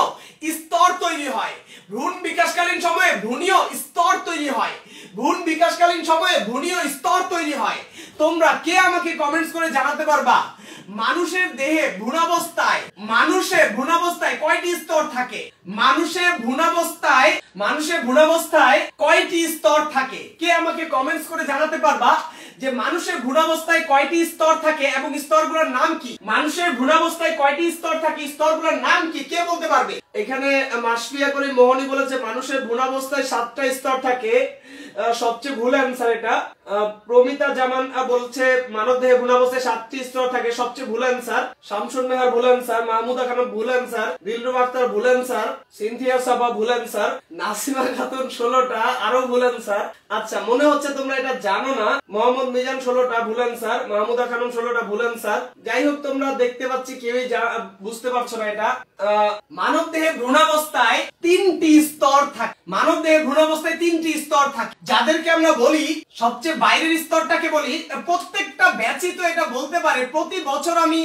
স্তর তৈরি হয়, ভ্রূণ বিকাশকালীন সময়ে ভ্রূণীয় স্তর তৈরি হয়, ভ্রূণ বিকাশকালীন সময়ে ভ্রূণীয় স্তর তৈরি হয়। তোমরা কে আমাকে কমেন্টস করে জানাতে পারবা মানুষের দেহে ভ্রূণাবস্থায় কয়টি স্তর থাকে? মানুষের ভ্রূণাবস্থায় কয়টি স্তর থাকে? কে আমাকে কমেন্টস করে জানাতে পারবা যে মানুষের ভ্রূণাবস্থায় কয়টি স্তর থাকে এবং স্তরগুলোর নাম কি? মানুষের ভ্রূণাবস্থায় কয়টি স্তর থাকে, স্তরগুলোর নাম কি? কে বলতে পারবে? এখানে মাসফিয়া করে মোহনী বলেছে মানুষের ভ্রূণাবস্থায় 7টা স্তর থাকে, সবচেয়ে ভুল অ্যান্সার এটা। প্রমিতা জামান বলছে মানব দেহে ভ্রূণাবস্থায় 7টি স্তর থাকে, সবচেয়ে ভুল অ্যান্সার। শামসুন নেহার ভুল অ্যান্সার, মাহমুদা খানম ভুল অ্যান্সার, দিলরুবা আক্তার ভুল অ্যান্সার, সিনথিয়া সাবা ভুল অ্যান্সার, নাসিমা খাতুন 16টা আরো ভুল অ্যান্সার। আচ্ছা, মনে হচ্ছে তোমরা এটা জানো না। মোহাম্মদ মিজান 16টা ভুল অ্যান্সার, মাহমুদা খানম 16টা ভুল অ্যান্সার। যাই হোক, তোমরা দেখতে পাচ্ছি কেউই বুঝতে পারছো না এটা। মানব দেহে ভ্রূণাবস্থায় 3টি স্তর থাকে, মানব দেহে ভ্রূণাবস্থায় 3টি স্তর থাকে, যাদেরকে আমরা বলি সবচেয়ে বাইরের স্তরটাকে বলি। প্রত্যেকটা ব্যাচই তো এটা বলতে পারে, প্রতি বছর আমি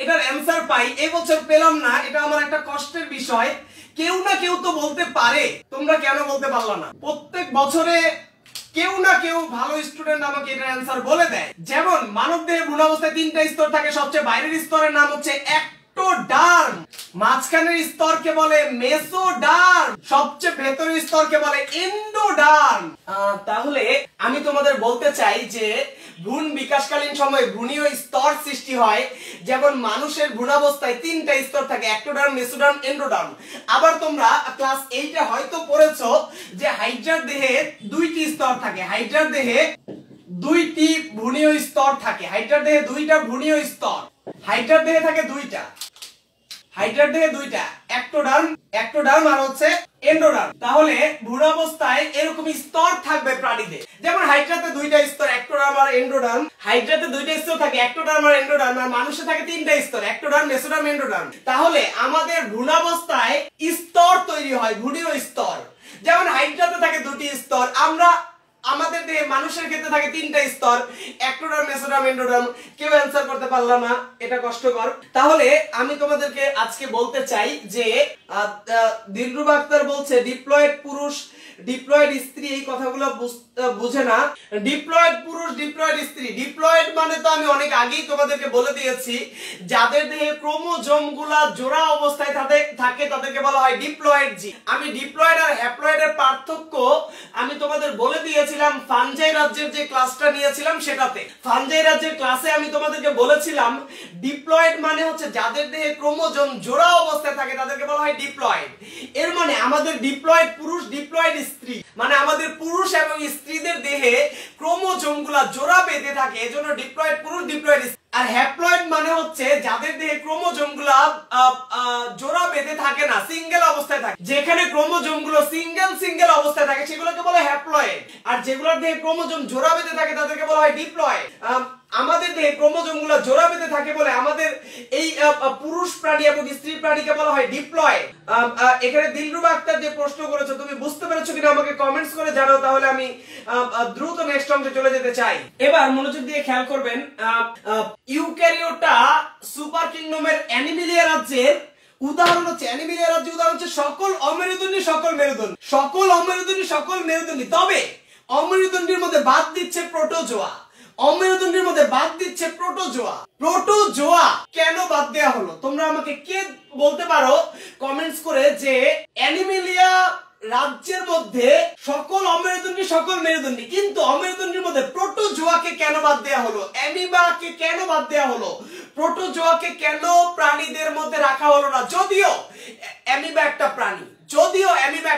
এটার অ্যান্সার পাই, এই বছর পেলাম না, এটা আমার একটা কষ্টের বিষয়। কেউ না কেউ তো বলতে পারে, তোমরা কেন বলতে পারলা না? প্রত্যেক বছরে কেউ না কেউ ভালো স্টুডেন্ট আমাকে এটার অ্যান্সার বলে দেয়। যেমন মানব দেহে ভ্রূণাবস্থায় 3টা স্তর থাকে, সবচেয়ে বাইরের স্তরের নাম হচ্ছে একটোডার্ম, মাঝখানের স্তরকে বলে মেসোডার্ম, সবচেয়ে ভেতরের স্তরকে বলে এন্ডোডার্ম। তাহলে আমি তোমাদের বলতে চাই যে ভ্রূণ বিকাশকালীন সময়ে ভ্রূণীয় স্তর সৃষ্টি হয়। যেমন মানুষের ভ্রূণাবস্থায় 3টা স্তর থাকে, একটোডার্ম, মেসোডার্ম, এন্ডোডার্ম। আবার তোমরা ক্লাস 8-এ হয়তো পড়েছো যে হাইড্রার দেহে 2টি স্তর থাকে, হাইড্রার দেহে 2টি ভ্রূণীয় স্তর থাকে, হাইড্রার দেহে 2টা ভ্রূণীয় স্তর, হাইড্রার দেহে থাকে 2টা, হাইড্রার দেহে 2টা, একটোডার্ম আর হচ্ছে এন্ডোডার্ম। তাহলে ভ্রূণাবস্থায় এরকম স্তর থাকবে প্রাণীদের। যেমন হাইড্রাতে 2টা স্তর, একটোডার্ম আর এন্ডোডার্ম, হাইড্রাতে 2টা স্তর থাকে, একটোডার্ম আর এন্ডোডার্ম, আর মানুষে থাকে 3টা স্তর, একটোডার্ম, মেসোডার্ম, এন্ডোডার্ম। তাহলে আমাদের ভ্রূণাবস্থায় স্তর তৈরি হয়, ভ্রূণীয় স্তর। যেমন হাইড্রাতে থাকে 2টি স্তর, আমাদের দেহে মানুষের ক্ষেত্রে থাকে 3টা স্তর, একটোডার্ম, মেসোডার্ম, এন্ডোডার্ম। কেউ অ্যান্সার করতে পারলা না, এটা কষ্টকর। তাহলে আমি তোমাদেরকে আজকে বলতে চাই যে দিলরুবা আক্তার বলছে ডিপ্লয়েড পুরুষ, ডিপ্লয়েড স্ত্রী, এই কথাগুলো বুঝে না। ডিপ্লয়েড পুরুষ, ডিপ্লয়েড স্ত্রী, ডিপ্লয়েড মানে তো আমি অনেক আগেই তোমাদেরকে বলে দিয়েছি, যাদের দেহে ক্রোমোজোমগুলা জোড়া অবস্থায় থাকে তাদেরকে বলা হয় ডিপ্লয়েড জীব। আমি ডিপ্লয়েড আর হ্যাপ্লয়েডের পার্থক্য আমি তোমাদের বলে দিয়েছিলাম ফাঞ্জাই রাজ্যের যে ক্লাসটা নিয়েছিলাম সেটাতে। ফাঞ্জাই রাজ্যের ক্লাসে আমি তোমাদেরকে বলেছিলাম ডিপ্লয়েড মানে হচ্ছে যাদের দেহে ক্রোমোজোম জোড়া অবস্থায় থাকে তাদেরকে বলা হয় ডিপ্লয়েড। এর মানে আমাদের ডিপ্লয়েড পুরুষ, ডিপ্লয়েড স্ত্রী, মানে আমাদের পুরুষ এবং স্ত্রীদের দেহে ক্রোমোজোমগুলা জোড়া বেঁধে থাকে, এজন্য ডিপ্লয়েড পুরুষ, ডিপ্লয়েড স্ত্রী। আর হ্যাপ্লয়েড মানে হচ্ছে যাদের দেহে ক্রোমোজোমগুলা জোড়া বেঁধে থাকে না, সিঙ্গেল অবস্থায় থাকে। যেখানে ক্রোমোজোমগুলো সিঙ্গেল অবস্থায় থাকে সেগুলোকে বলে হ্যাপ্লয়েড, আর যেগুলোর দেহে ক্রোমোজোম জোড়া বেঁধে থাকে তাদেরকে বলা হয় ডিপ্লয়েড। আমাদের দেহে ক্রোমোজোমগুলো জোড়া বেঁধে থাকে বলে আমাদের এই পুরুষ প্রাণী এবং স্ত্রী প্রাণীকে বলা হয় ডিপ্লয়েড। এখানে দিলরুবা আক্তার যে প্রশ্ন করেছো তুমি বুঝতে পেরেছো কিনা আমাকে কমেন্টস করে জানাও, তাহলে আমি দ্রুত নেক্সট অংশে চলে যেতে চাই। এবার মনোযোগ দিয়ে খেয়াল করবেন, ইউক্যারিওটা সুপার কিংডমের অ্যানিমেলিয়া রাজ্যের উদাহরণ হচ্ছে, অ্যানিমেলিয়া রাজ্যের উদাহরণ হচ্ছে সকল অমেরুদণ্ডী, সকল মেরুদণ্ডী, সকল অমেরুদণ্ডী, সকল মেরুদণ্ডী। তবে অমেরুদণ্ডীর মধ্যে বাদ দিচ্ছে প্রোটোজোয়া, অমেরুদণ্ডীর মধ্যে বাদ দিচ্ছে প্রোটোজোয়া। প্রোটোজোয়া কেন বাদ দেয়া হলো তোমরা আমাকে কে বলতে পারো কমেন্টস করে যে অ্যানিমেলিয়া রাজ্যের মধ্যে সকল অমেরুদণ্ডী, সকল মেরুদণ্ডী, কিন্তু অমেরুদণ্ডীর মধ্যে প্রোটোজোয়াকে কেন বাদ দেয়া হলো, অ্যামিবাকে কেন বাদ দেয়া হলো, প্রোটোজোয়াকে কেন প্রাণীদের মধ্যে রাখা হলো না? যদিও অ্যামিবা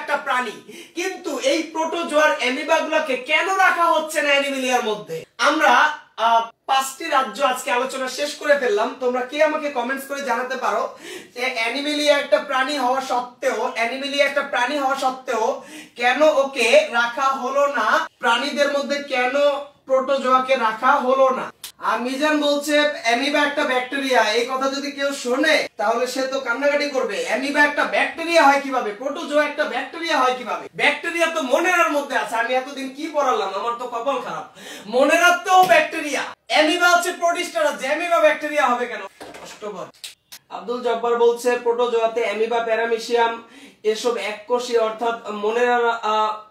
একটা প্রাণী, কিন্তু এই প্রোটোজোয়ার অ্যামিবাগুলোকে কেন রাখা হচ্ছে না অ্যানিমেলিয়ার মধ্যে? আমরা 5টি রাজ্য আজকে আলোচনা শেষ করে ফেললাম। তোমরা কে আমাকে কমেন্টস করে জানাতে পারো যে অ্যানিমেলিয়া একটা প্রাণী হওয়া সত্ত্বেও কেন ওকে রাখা হলো না, প্রাণীদের মধ্যে কেন প্রোটোজোয়াকে রাখা হলো না? মিজান বলছে অ্যামিবা একটা ব্যাকটেরিয়া, এই কথা যদি কেউ শোনে তাহলে সে তো কান্নাকাটি করবে। অ্যামিবা একটা ব্যাকটেরিয়া হয় কিভাবে, প্রোটোজোয়া একটা ব্যাকটেরিয়া হয় কিভাবে? ব্যাকটেরিয়া তো মনেরার মধ্যে আছে। আমি এতদিন কি পড়ালাম, আমার তো কপাল খারাপ। মনেরার তো ব্যাকটেরিয়া, অ্যামিবা হচ্ছে প্রোটিস্টা রাজ্যে, অ্যামিবা ব্যাকটেরিয়া হবে কেন? কষ্টকর। আব্দুল জব্বার বলছে প্রোটোজোয়াতে অ্যামিবা, প্যারামিশিয়াম এসব এককোষী অর্থাৎ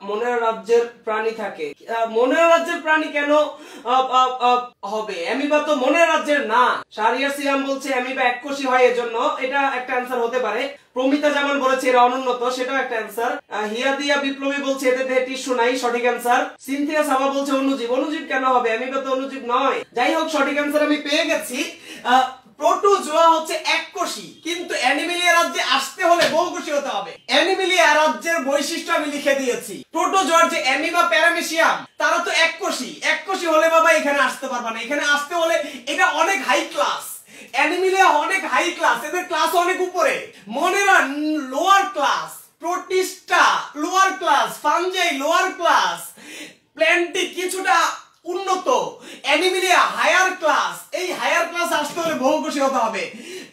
মনেরা রাজ্যের প্রাণী থাকে। মনেরা রাজ্যের প্রাণী কেন হবে? অ্যামিবা তো মনেরা রাজ্যের না। শাহরিয়ার সিয়াম বলছে অ্যামিবা এককোষী হয় এজন্য, এটা একটা অ্যান্সার হতে পারে। প্রমিতা জামান বলেছে এরা অনুন্নত, সেটাও একটা অ্যান্সার। হিয়াদিয়া বিপ্লবী বলছে এদের দেহে টিস্যু নাই, সঠিক অ্যান্সার। সিনথিয়া সাবা বলছে অণুজীব। অণুজীব কেন হবে? অ্যামিবা তো অণুজীব নয়। যাই হোক, সঠিক অ্যান্সার আমি পেয়ে গেছি। প্রোটোজোয়া হচ্ছে এককোষী, কিন্তু অ্যানিমেলিয়া রাজ্যে আসতে হলে বহুকোষী হতে হবে। অ্যানিমেলিয়া রাজ্যের বৈশিষ্ট্য আমি লিখে দিয়েছি। প্রোটোজোয়ার যে অ্যামিবা, প্যারামিশিয়াম তারা তো এককোষী। এককোষী হলে বাবা এখানে আসতে পারবা না। এখানে আসতে হলে এটা অনেক হাই ক্লাস। অ্যানিমেলিয়া অনেক হাই ক্লাস, এদের ক্লাস অনেক উপরে। Monera lower class, protista lower class, fungi lower class, plantae কিছুটা উন্নত, অ্যানিমেলিয়া হায়ার ক্লাস। এই হায়ার ক্লাস আসতে হলে বহুকোষী হতে হবে।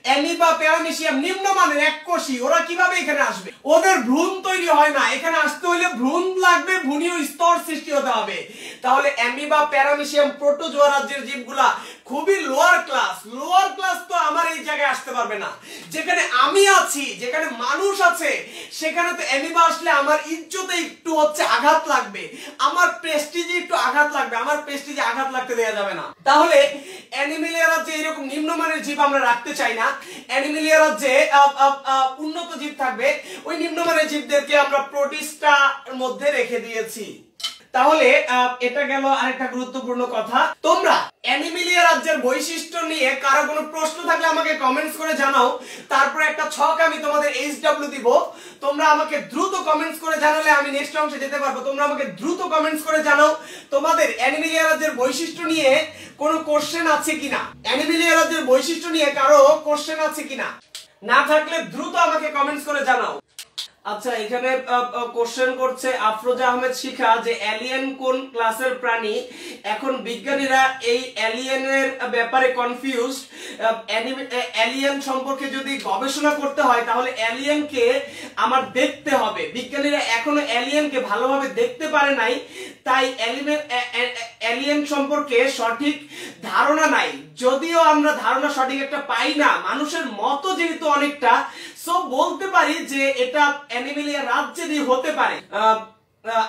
অ্যামিবা, প্যারামিশিয়াম নিম্নমানের এককোষী, ওরা কিভাবে এখানে আসবে? ওদের ভ্রূণ তৈরি হয় না, এখানে আসতে হলে ভ্রূণ লাগবে, ভ্রূণীয় স্তর সৃষ্টি হতে হবে। তাহলে অ্যামিবা, প্যারামিশিয়াম, প্রোটোজোয়া রাজ্যের জীবগুলা খুবই লোয়ার ক্লাস। লোয়ার ক্লাস তো আমার এই জায়গায় আসতে পারবে না। যেখানে আমি আছি, যেখানে মানুষ আছে, সেখানে তো অ্যামিবা আসলে আমার ইজ্জতে একটু হচ্ছে আঘাত লাগবে, আমার প্রেস্টিজে একটু আঘাত লাগবে, আমার প্রেস্টিজে আঘাত লাগতে দেওয়া যাবে না। তাহলে অ্যানিমেলিয়া রাজ্যে এরকম নিম্নমানের জীব আমরা রাখতে চাই না। অ্যানিমেলিয়া রাজ্যে উন্নত জীব থাকবে, ওই নিম্নমানের জীবদেরকে আমরা প্রোটিস্টার মধ্যে রেখে দিয়েছি। তাহলে এটা গেল আরেকটা গুরুত্বপূর্ণ কথা। তোমরা অ্যানিমেলিয়া রাজ্যের বৈশিষ্ট্য নিয়ে কারো কোনো প্রশ্ন থাকলে আমাকে কমেন্টস করে জানাও। তারপর একটা ছক আমি তোমাদের এইচডব্লিউ দিব, তোমরা আমাকে দ্রুত কমেন্টস করে জানালে আমি নেক্সট অংশে যেতে পারবো। তোমরা আমাকে দ্রুত কমেন্টস করে জানাও তোমাদের অ্যানিমেলিয়া রাজ্যের বৈশিষ্ট্য নিয়ে কোনো কোশ্চেন আছে কিনা। অ্যানিমেলিয়া রাজ্যের বৈশিষ্ট্য নিয়ে কারো কোশ্চেন আছে কিনা, না থাকলে দ্রুত আমাকে কমেন্টস করে জানাও। আচ্ছা, এখানে কোশ্চেন করছে আফরোজা আহমেদ শিখা যে এলিয়েন কোন ক্লাসের প্রাণী। এখন বিজ্ঞানীরা এই এলিয়েনের ব্যাপারে কনফিউজড। এলিয়েন সম্পর্কে যদি গবেষণা করতে হয় তাহলে এলিয়েনকে আমার দেখতে হবে। বিজ্ঞানীরা এখনো এলিয়েনকে ভালোভাবে দেখতে পারে নাই, তাই এলিয়েন সম্পর্কে সঠিক ধারণা নাই। যদিও আমরা ধারণা সঠিক একটা পাই না, মানুষের মতো যেহেতু অনেকটা, সো বলতে পারি যে এটা অ্যানিমেলিয়া রাজ্যেরই হতে পারে।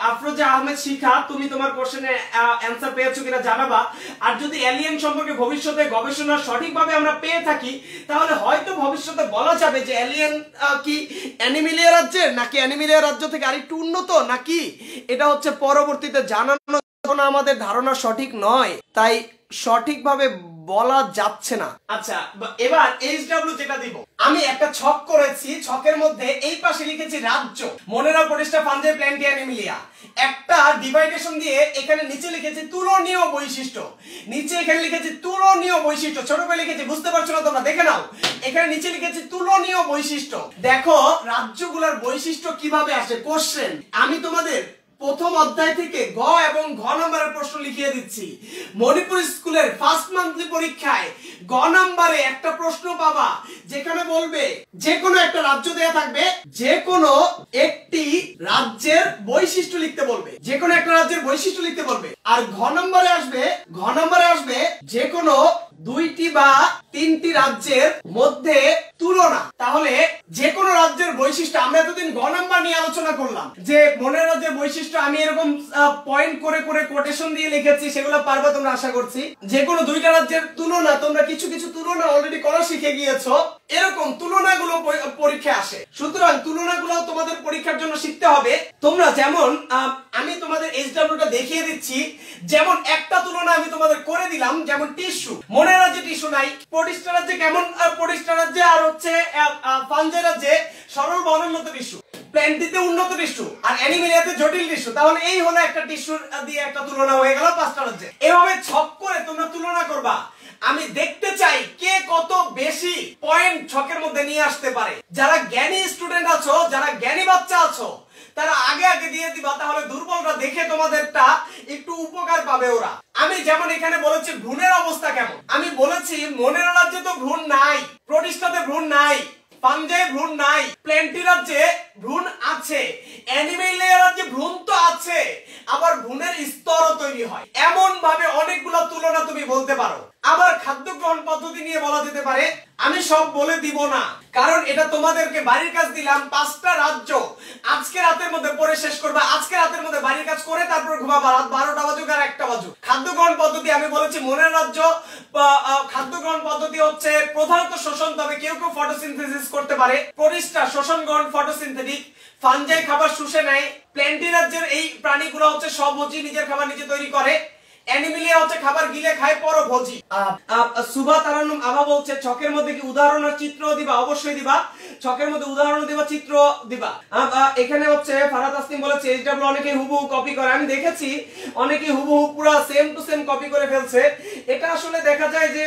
আফরোজা আহমেদ শিখা, তুমি তোমার কোশ্চেনে অ্যানসার পেয়েছো কিনা জানাবা। আর যদি এলিয়েন সম্পর্কে ভবিষ্যতে গবেষণা সঠিকভাবে আমরা পেয়ে থাকি তাহলে হয়তো ভবিষ্যতে বলা যাবে যে এলিয়েন কি অ্যানিমেলিয়া রাজ্যের, নাকি অ্যানিমেলিয়া রাজ্য থেকে আরেকটু উন্নত, নাকি এটা হচ্ছে পরবর্তীতে জানানো। আমাদের ধারণা সঠিক নয়, তাই সঠিকভাবে বলা যাচ্ছে না। আচ্ছা, এবার এইচডব্লিউ যেটা দিব, আমি একটা ছক করেছি। ছকের মধ্যে এই পাশে লিখেছি রাজ্য, মনেরা, প্রোটিস্টা, ফাঞ্জাই, প্ল্যান্টি, অ্যানিমেলিয়া। একটা ডিভাইডেশন দিয়ে এখানে নিচে লিখেছি তুলনীয় বৈশিষ্ট্য। নিচে এখানে লিখেছি তুলনীয় বৈশিষ্ট্য, ছোট করে লিখেছি, বুঝতে পারছো না তোমরা? দেখে নাও, এখানে নিচে লিখেছি তুলনীয় বৈশিষ্ট্য। দেখো রাজ্যগুলোর বৈশিষ্ট্য কিভাবে আসে। কোশ্চেন আমি তোমাদের প্রথম অধ্যায় থেকে গ এবং ঘ নম্বরের প্রশ্ন লিখিয়ে দিচ্ছি। মণিপুর স্কুলের ফার্স্ট মান্থলি পরীক্ষায় গ নম্বরে একটা প্রশ্ন পাবা, যেখানে বলবে যে কোনো একটা রাজ্য দেয়া থাকবে, যে কোনো একটি রাজ্যের বৈশিষ্ট্য লিখতে বলবে, যে কোনো একটা রাজ্যের বৈশিষ্ট্য লিখতে বলবে। আর ঘ নম্বরে আসবে যে কোনো দুইটি বা তিনটি রাজ্যের মধ্যে তুলনা। তাহলে যে কোনো রাজ্যের বৈশিষ্ট্য, আমরা এতদিন গ নাম্বার নিয়ে আলোচনা করলাম যে মনের রাজ্যের বৈশিষ্ট্য আমি এরকম পয়েন্ট করে করে কোটেশন দিয়ে লিখেছি, সেগুলো পারবে তোমরা আশা করছি। যে কোনো দুইটা রাজ্যের তুলনা, তোমরা কিছু কিছু তুলনা অলরেডি করা শিখে গিয়েছো, এরকম তুলনাগুলো পরীক্ষায় আসে। সুতরাং তুলনাগুলো তোমাদের পরীক্ষার জন্য শিখতে হবে। তোমরা যেমন আমি তোমাদের এইচডব্লিউটা দেখিয়ে দিচ্ছি, যেমন একটা তুলনা আমি তোমাদের করে দিলাম, যেমন টিস্যু। মনের রাজ্যে টিস্যু নাই, প্রোটিস্টা রাজ্যে কেমন, প্রোটিস্টা রাজ্যে আর হচ্ছে ফাঞ্জাই রাজ্যে সরল বা অনুন্নত টিস্যু, প্ল্যান্টিতে উন্নত টিস্যু, আর অ্যানিমেলিয়াতে জটিল টিস্যু। তাহলে এই হলো একটা টিস্যু দিয়ে একটা তুলনা হয়ে গেল পাঁচটা রাজ্যে। এভাবে ছক করে তোমরা তুলনা করবা। আমি দেখতে চাই কে কত বেশি পয়েন্ট ছকের মধ্যে নিয়ে আসতে পারে। যারা জ্ঞানী স্টুডেন্ট আছো, যারা জ্ঞানী বাচ্চা আছো, তারা আগে আগে দিয়ে দিবা, তাহলে দুর্বলরা দেখে তোমাদেরটা একটু উপকার পাবে ওরা। আমি যেমন এখানে বলেছি ভ্রূণের অবস্থা কেমন, আমি বলেছি মনের রাজ্যে তো ভ্রূণ নাই, প্রোটিস্টাতে ভ্রূণ নাই, ফাঞ্জাই ভ্রূণ নাই, প্ল্যান্টি রাজ্যে ভ্রূণ আছে, অ্যানিমেলিয়া রাজ্যে ভ্রূণ তো আছে, আবার ভ্রূণের স্তরও তৈরি হয়। এমন ভাবে অনেকগুলো তুলনা তুমি বলতে পারো। আবার খাদ্য গ্রহণ পদ্ধতি নিয়ে বলা যেতে পারে, আমি সব বলে দিব না, কারণ এটা তোমাদেরকে বাড়ির কাজ দিলাম। 5টা রাজ্য আজকে রাতের মধ্যে পড়ে শেষ করবা, আজকে রাতের মধ্যে বাড়ির কাজ করে তারপর ঘুমাবা, রাত 12টা বাজুক আর 1টা বাজুক। খাদ্য গ্রহণ পদ্ধতি আমি বলেছি মনের রাজ্য খাদ্য গ্রহণ পদ্ধতি হচ্ছে প্রধানত শোষণ, তবে কেউ কেউ ফটোসিনথেসিস করতে পারে। প্রোটিস্টা শোষণ গ্রহণ ফটোসিনথেটিক, ফাঞ্জাই খাবার শুষে নেয়, প্ল্যান্টি রাজ্যের এই প্রাণীগুলো হচ্ছে স্বভোজী, নিজের খাবার নিজে তৈরি করে, অ্যানিমেলিয়া হচ্ছে খাবার গিলে খায় পরভোজী। সুভা তারান্নুম আভা বলছে ছকের মধ্যে কি উদাহরণ আর চিত্র দিবা? অবশ্যই দিবা, ছকের মধ্যে উদাহরণ দিবা, চিত্র দিবা। এখানে হচ্ছে ফারাদ তাসনিম বলেছে এইচডব্লিউ অনেকে হুবহু কপি করে, আমি দেখেছি অনেকে হুবহু পুরো সেম টু সেম কপি করে ফেলছে। এটা আসলে দেখা যায় যে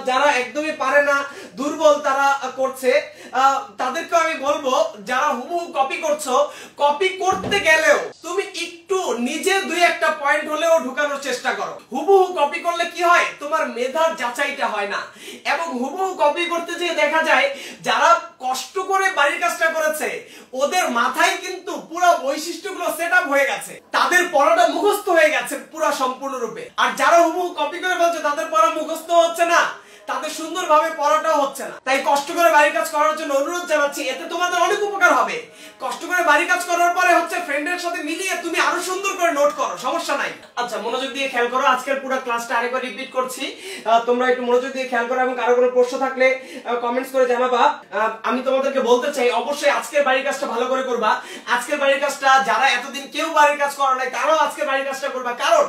যারা একদমই পারে না, দুর্বল, তারা করছে। তাদেরকে আমি বলবো যারা হুবহু কপি করছো, কপি করতে গেলেও তুমি একটু নিজে দুই একটা পয়েন্ট হলেও ঢুকানোর চেষ্টা করো। হুবহু কপি করলে কি হয়, তোমার মেধার যাচাইটা হয় না, এবং হুবহু কপি করতে যেয়ে দেখা যায় যারা কষ্ট করে বাড়ির কাজটা করেছে ওদের মাথায় কিন্তু পুরো বৈশিষ্ট্যগুলো সেটআপ হয়ে গেছে, তাদের পড়াটা মুখস্থ হয়ে গেছে পুরো সম্পূর্ণরূপে। আর যারা হুবহু কপি করে ফেলছে তাদের পড়া মুখস্থ হচ্ছে না, তাদের সুন্দরভাবে পড়াটাও হচ্ছে না। তাই কষ্ট করে বাড়ির কাজ করার জন্য অনুরোধ জানাচ্ছি, এতে তোমাদের অনেক উপকার হবে। কষ্ট করে বাড়ির কাজ করার পরে হচ্ছে ফ্রেন্ডের সাথে মিলিয়ে তুমি আরো সুন্দর করে নোট করো, সমস্যা নাই। আচ্ছা, মনোযোগ দিয়ে খেয়াল করো, আজকের পুরো ক্লাসটা আরেকবার রিপিট করছি, তোমরা একটু মনোযোগ দিয়ে খেয়াল করো, এবং কারো কোনো প্রশ্ন থাকলে কমেন্টস করে জানাবা। আমি তোমাদেরকে বলতে চাই অবশ্যই আজকের বাড়ির কাজটা ভালো করে করবা। আজকের বাড়ির কাজটা যারা এতদিন কেউ বাড়ির কাজ করো নাই তারাও আজকের বাড়ির কাজটা করবা, কারণ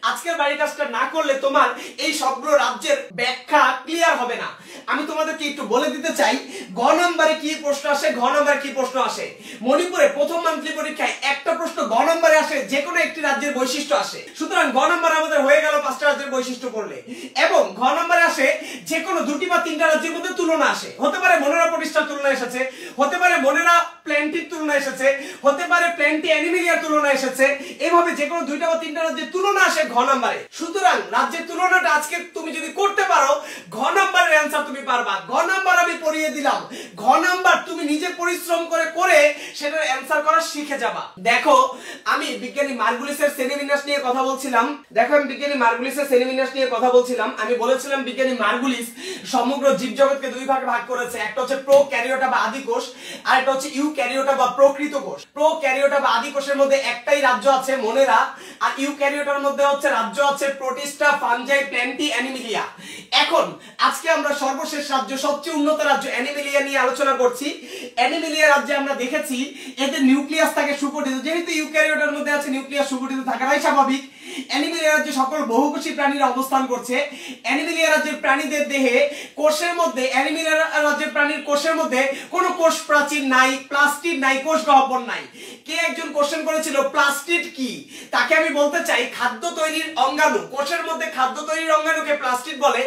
আজকের বাড়ির কাজটা না করলে তোমার এই সবগুলো রাজ্যের ব্যাখ্যা ক্লিয়ার হবে না। আমি তোমাদেরকে একটু বলে দিতে চাই গ নম্বরে কি প্রশ্ন আসে, ঘ নম্বরে কি প্রশ্ন আসে। মণিপুরে প্রথম মান্থলি পরীক্ষায় একটা প্রশ্ন গ নম্বরে আসে, যে কোনো একটি রাজ্যের বৈশিষ্ট্য আসে। সুতরাং গ নম্বরে আমাদের হয়ে গেল 5টা রাজ্যের বৈশিষ্ট্য পড়লে, এবং ঘ নম্বরে আসে যে কোনো 2টি বা 3টা রাজ্যের মধ্যে তুলনা আসে। হতে পারে মনেরা প্রতিষ্ঠার তুলনা এসেছে, হতে পারে মনেরা প্ল্যান্টির তুলনা এসেছে, হতে পারে প্ল্যান্টি অ্যানিমেলিয়ার তুলনা এসেছে, এভাবে যে কোনো 2টা বা 3টা রাজ্যের তুলনা আসে ঘ নম্বরে। সুতরাং রাজ্যের তুলনাটা আজকে তুমি যদি করতে পারো ঘ নম্বরের অ্যানসার তুমি পারবা। ঘ নাম্বার আমি পড়িয়ে দিলাম, ঘ নাম্বার তুমি নিজে পরিশ্রম করে করে সেটার অ্যানসার করা শিখে যাবা। দেখো, আমি বিজ্ঞানী মার্গুলিসের শ্রেণীবিন্যাস নিয়ে কথা বলছিলাম। আমি বলেছিলাম বিজ্ঞানী মার্গুলিস সমগ্র জীবজগৎকে দুই ভাগে ভাগ করেছে, একটা হচ্ছে প্রোক্যারিওটা বা আদি কোষ, আর একটা হচ্ছে ইউক্যারিওটা বা প্রকৃত কোষ। প্রোক্যারিওটা বা আদি কোষের মধ্যে একটাই রাজ্য আছে মনেরা, আর ইউক্যারিওটার মধ্যে হচ্ছে রাজ্য আছে প্রোটিস্টা, ফাঞ্জাই, প্ল্যান্টি, অ্যানিমেলিয়া। এখন আজকে আমরা সর্বশেষ রাজ্য, সবচেয়ে উন্নত রাজ্য অ্যানিমেলিয়া নিয়ে আলোচনা করছি। অ্যানিমেলিয়া রাজ্যে আমরা দেখেছি এদের নিউক্লিয়াস থাকে সুগঠিত, যেহেতু ইউক্যারিওটার মধ্যে আছে নিউক্লিয়াস সুগঠিত থাকাটাই স্বাভাবিক। অ্যানিমেলিয়া রাজ্যে সকল বহুকোষী প্রাণীরা অবস্থান করছে। অ্যানিমেলিয়া রাজ্যের প্রাণীদের দেহে কোষের মধ্যে, অ্যানিমেলিয়া রাজ্যের প্রাণীর কোষের মধ্যে কোনো কোষ প্রাচীর নাই, প্লাস্টিড নাই, কোষ গহ্বর নাই। কে একজন কোশ্চেন করেছিল প্লাস্টিড কি, তাকে আমি বলতে চাই খাদ্য তৈরির অঙ্গাণু। কোষের মধ্যে খাদ্য তৈরির অঙ্গাণুকে প্লাস্টিড বলে,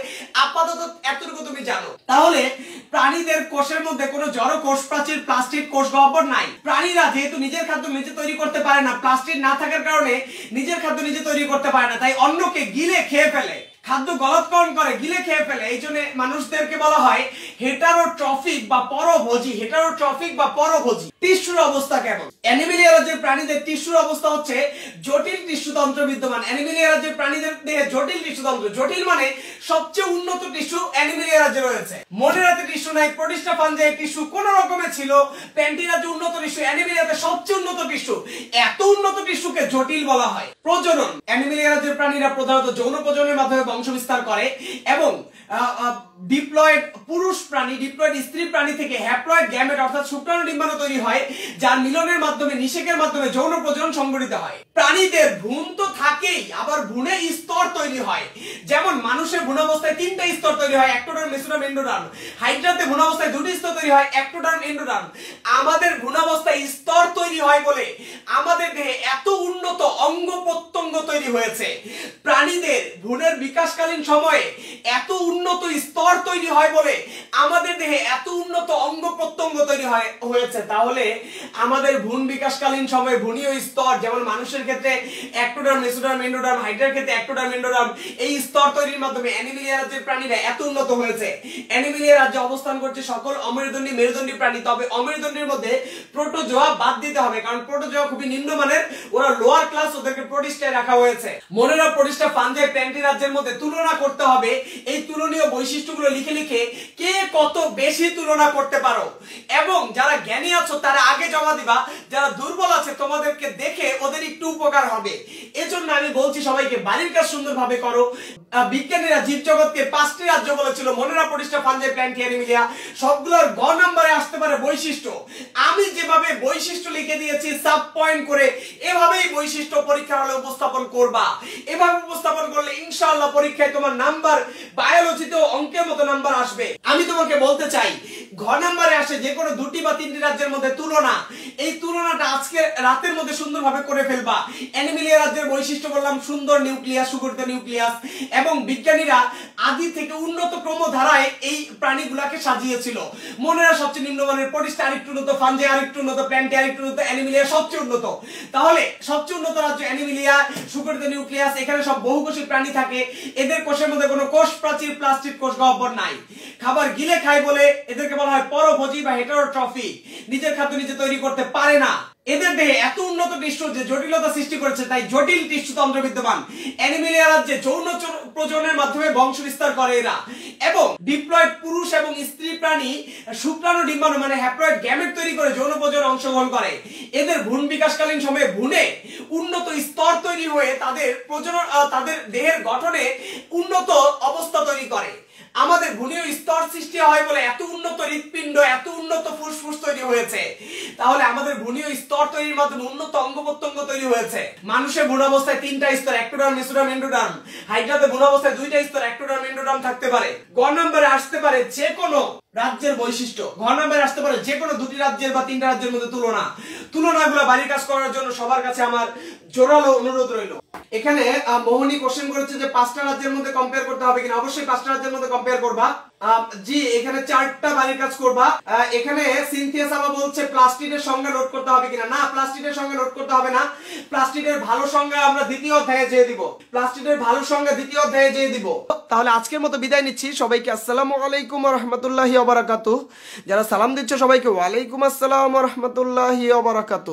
আপাতত এতটুকু তুমি জানো। তাহলে প্রাণীদের কোষের মধ্যে কোনো জড় কোষ প্রাচীর, প্লাস্টিড, কোষ গহ্বর নাই। প্রাণীরা যেহেতু নিজের খাদ্য নিজে তৈরি করতে পারে না, প্লাস্টিড না থাকার কারণে নিজের খাদ্য নিজে তৈরি করতে পারে না, তাই অন্যকে গিলে খেয়ে ফেলে, খাদ্য গলৎকরণ করে, গিলে খেয়ে ফেলে। এই জন্য মানুষদেরকে বলা হয় হেটারোট্রফিক বা পরভোজী। হেটারোট্রফিক বা পরভোজী। টিস্যুর অবস্থা কেমন? অ্যানিমেলিয়া রাজ্যের প্রাণীদের টিস্যুর অবস্থা হচ্ছে জটিল টিস্যুতন্ত্র বিদ্যমান। অ্যানিমেলিয়া রাজ্যের প্রাণীদের দেহে জটিল টিস্যুতন্ত্র, জটিল মানে সবচেয়ে উন্নত টিস্যু অ্যানিমেলিয়া রাজ্যে রয়েছে। মনেরাতে টিস্যু নাই, প্রোটিস্টা, ফাঞ্জাই টিস্যু কোন রকমে ছিল। প্ল্যান্টি রাজ্যে উন্নত টিস্যু, অ্যানিমেলিয়াতে সবচেয়ে উন্নত টিস্যু। এত উন্নত টিস্যুকে জটিল বলা হয়। প্রজনন, অ্যানিমেলিয়া রাজ্যের প্রাণীরা প্রধানত যৌন প্রজননের মাধ্যমে বংশ বিস্তার করে, এবং ডিপ্লয়েড পুরুষ প্রাণী, ডিপ্লয়েড স্ত্রী প্রাণী থেকে হ্যাপ্লয়েড গ্যামেট অর্থাৎ শুক্রাণু ডিম্বাণু তৈরি হয়, যার মিলনের মাধ্যমে, নিষেকের মাধ্যমে যৌন প্রজনন সংঘটিত হয়। প্রাণীদের ভ্রূণ তো থাকেই, আবার ভ্রূণে স্তর তৈরি হয়। যেমন মানুষের ভ্রূণাবস্থায় 3টা স্তর তৈরি হয়, একটোডার্ম, মেসোডার্ম, এন্ডোডার্ম। হাইড্রাতে ভ্রূণাবস্থায় 2টি স্তর তৈরি হয়, একটোডার্ম, এন্ডোডার্ম। আমাদের ভ্রূণাবস্থায় স্তর তৈরি হয় বলে আমাদের দেহে এত উন্নত অঙ্গ প্রত্যঙ্গ তৈরি হয়েছে। প্রাণীদের ভ্রূণের বিকাশকালীন সময়ে এত উন্নত স্তর তৈরি হয় বলে আমাদের দেহে এত উন্নত অঙ্গ প্রত্যঙ্গ তৈরি হয়েছে, তাহলে আমাদের ভ্রূণ বিকাশকালীন সময়ে ভ্রূণীয় স্তর, যেমন মানুষের ক্ষেত্রে একটোডার্ম, মেসোডার্ম, এন্ডোডার্ম, হাইড্রার ক্ষেত্রে একটোডার্ম, এন্ডোডার্ম, এই স্তর তৈরির মাধ্যমে অ্যানিমেলিয়া রাজ্যের প্রাণীরা এত উন্নত হয়েছে। অ্যানিমেলিয়া রাজ্যে অবস্থান করছে সকল অমেরুদণ্ডী, মেরুদণ্ডী প্রাণী। তবে অমেরুদণ্ডীর মধ্যে প্রোটোজোয়া বাদ দিতে হবে, কারণ প্রোটোজোয়া খুবই নিম্নমানের, ওরা লোয়ার ক্লাস, ওদেরকে প্রোটিস্টায় রাখা হয়েছে। মনে রাখ, প্রোটিস্টা, ফাঞ্জাই, প্ল্যান্টি রাজ্যের মধ্যে তুলনা করতে হবে। এই তুলনীয় বৈশিষ্ট্যগুলো লিখে লিখে কে কত বেশি তুলনা করতে পারো, এবং যারা জ্ঞানী আছো তারা আগে জমা দিবা, যারা দুর্বল আছে তোমাদেরকে দেখে ওদের একটু উপকার হবে। এজন্য আমি বলছি সবাইকে বাড়ির কাজ সুন্দরভাবে করো। বিজ্ঞানীরা জীবজগৎকে 5টি রাজ্য বলেছিল, মনে রাখ, প্রোটিস্টা, ফাঞ্জাই, প্ল্যান্টি, অ্যানিমেলিয়া। সবগুলোর গ নম্বরে আসতে পারে বৈশিষ্ট্য। আমি যেভাবে বৈশিষ্ট্য লিখে দিয়েছি সাব পয়েন্ট করে, এভাবেই বৈশিষ্ট্য পরীক্ষা হলে উপস্থাপন করবা। এভাবে উপস্থাপন করলে ইনশাআল্লাহ পরীক্ষায় তোমার নাম্বার বায়োলজিতেও অঙ্কের মতো নাম্বার আসবে। আমি তোমাকে বলতে চাই, ঘ নম্বরে আসে যে কোনো 2টি বা 3টি রাজ্যের মধ্যে তুলনা। এই তুলনাটা আজকে রাতের মধ্যে সুন্দরভাবে করে ফেলবা। অ্যানিমেলিয়া রাজ্যের বৈশিষ্ট্য বললাম সুন্দর নিউক্লিয়াস, সুগঠিত নিউক্লিয়াস, এবং বিজ্ঞানীরা আদি থেকে উন্নত ক্রমধারায় এই প্রাণীগুলাকে সাজিয়েছিল। মনে হয় সবচেয়ে নিম্নমানের প্রোটিস্টা আরেকটু উন্নত, ফাঞ্জাই আরেকটু উন্নত, প্ল্যান্টি আরেকটু উন্নত, অ্যানিমেলিয়া সবচেয়ে উন্নত। তাহলে সবচেয়ে উন্নত রাজ্য অ্যানিমেলিয়া, সুগঠিত নিউক্লিয়াস, এখানে সব বহুকোষী প্রাণী থাকে। এদের কোষের মধ্যে কোনো কোষ প্রাচীর, প্লাস্টিক কোষ গহ্বর নাই। খাবার গিলে খায় বলে এদেরকে বলা হয় পরভোজী বা হেটারোট্রফি। নিজের খাদ্য নিজে তৈরি করতে পারে না। এদের দেহে এত উন্নত টিস্যু যে জটিলতা সৃষ্টি করেছে, তাই জটিল টিস্যু তন্ত্র বিদ্যমান। অ্যানিমেলিয়া রাজ্যে যৌন প্রজননের মাধ্যমে বংশ বিস্তার করে এরা, এবং ডিপ্লয়েড পুরুষ এবং স্ত্রী প্রাণী শুক্রাণু ডিম্বাণু মানে হ্যাপ্লয়েড গ্যামেট তৈরি করে যৌন প্রজননে অংশগ্রহণ করে। এদের ভ্রূণ বিকাশকালীন সময়ে ভ্রূণে উন্নত স্তর তৈরি হয়ে তাদের দেহের গঠনে উন্নত অবস্থা তৈরি করে। আমাদের ভ্রূণীয় স্তর সৃষ্টি হয় বলে এত উন্নত হৃৎপিণ্ড, এত উন্নত ফুসফুস তৈরি হয়েছে। তাহলে আমাদের ভ্রূণীয় স্তর তৈরির মাধ্যমে উন্নত অঙ্গ প্রত্যঙ্গ তৈরি হয়েছে। মানুষের ভ্রূণ অবস্থায় 3টা স্তর, একটোডার্ম, মেসোডার্ম, এন্ডোডার্ম। হাইড্রাতে ভ্রূণ অবস্থায় 2টা স্তর, একটোডার্ম, এন্ডোডার্ম থাকতে পারে। গ নম্বরে আসতে পারে যে কোনো রাজ্যের বৈশিষ্ট্য। ঘ নম্বরে আসতে পারে যে কোনো 2টি রাজ্যের বা 3টা রাজ্যের মধ্যে তুলনাগুলো বাড়ির কাজ করার জন্য সবার কাছে আমার জোরালো অনুরোধ রইল। এখানে মোহনী কোশ্চেন করেছে যে 5টা রাজ্যের মধ্যে কম্পেয়ার করতে হবে কিনা। অবশ্যই 5টা রাজ্যের মধ্যে কম্পেয়ার করবা। জি, এখানে 4টা বাড়ির কাজ করবা। এখানে সিনথিয়া সাবা বলছে প্লাস্টিডের সংজ্ঞা নোট করতে হবে কিনা। না, প্লাস্টিডের সংজ্ঞা নোট করতে হবে না। প্লাস্টিডের ভালো সংজ্ঞা আমরা দ্বিতীয় অধ্যায়ে দিয়ে দিব। প্লাস্টিডের ভালো সংজ্ঞা দ্বিতীয় অধ্যায়ে দিয়ে দিব। তাহলে আজকের মতো বিদায় নিচ্ছি। সবাইকে আসসালামু আলাইকুম ওয়া রাহমাতুল্লাহি ওয়া বারাকাতুহু। যারা সালাম দিচ্ছে সবাইকে ওয়া আলাইকুম আসসালাম ওয়া রাহমাতুল্লাহি ওয়া বারাকাতুহু।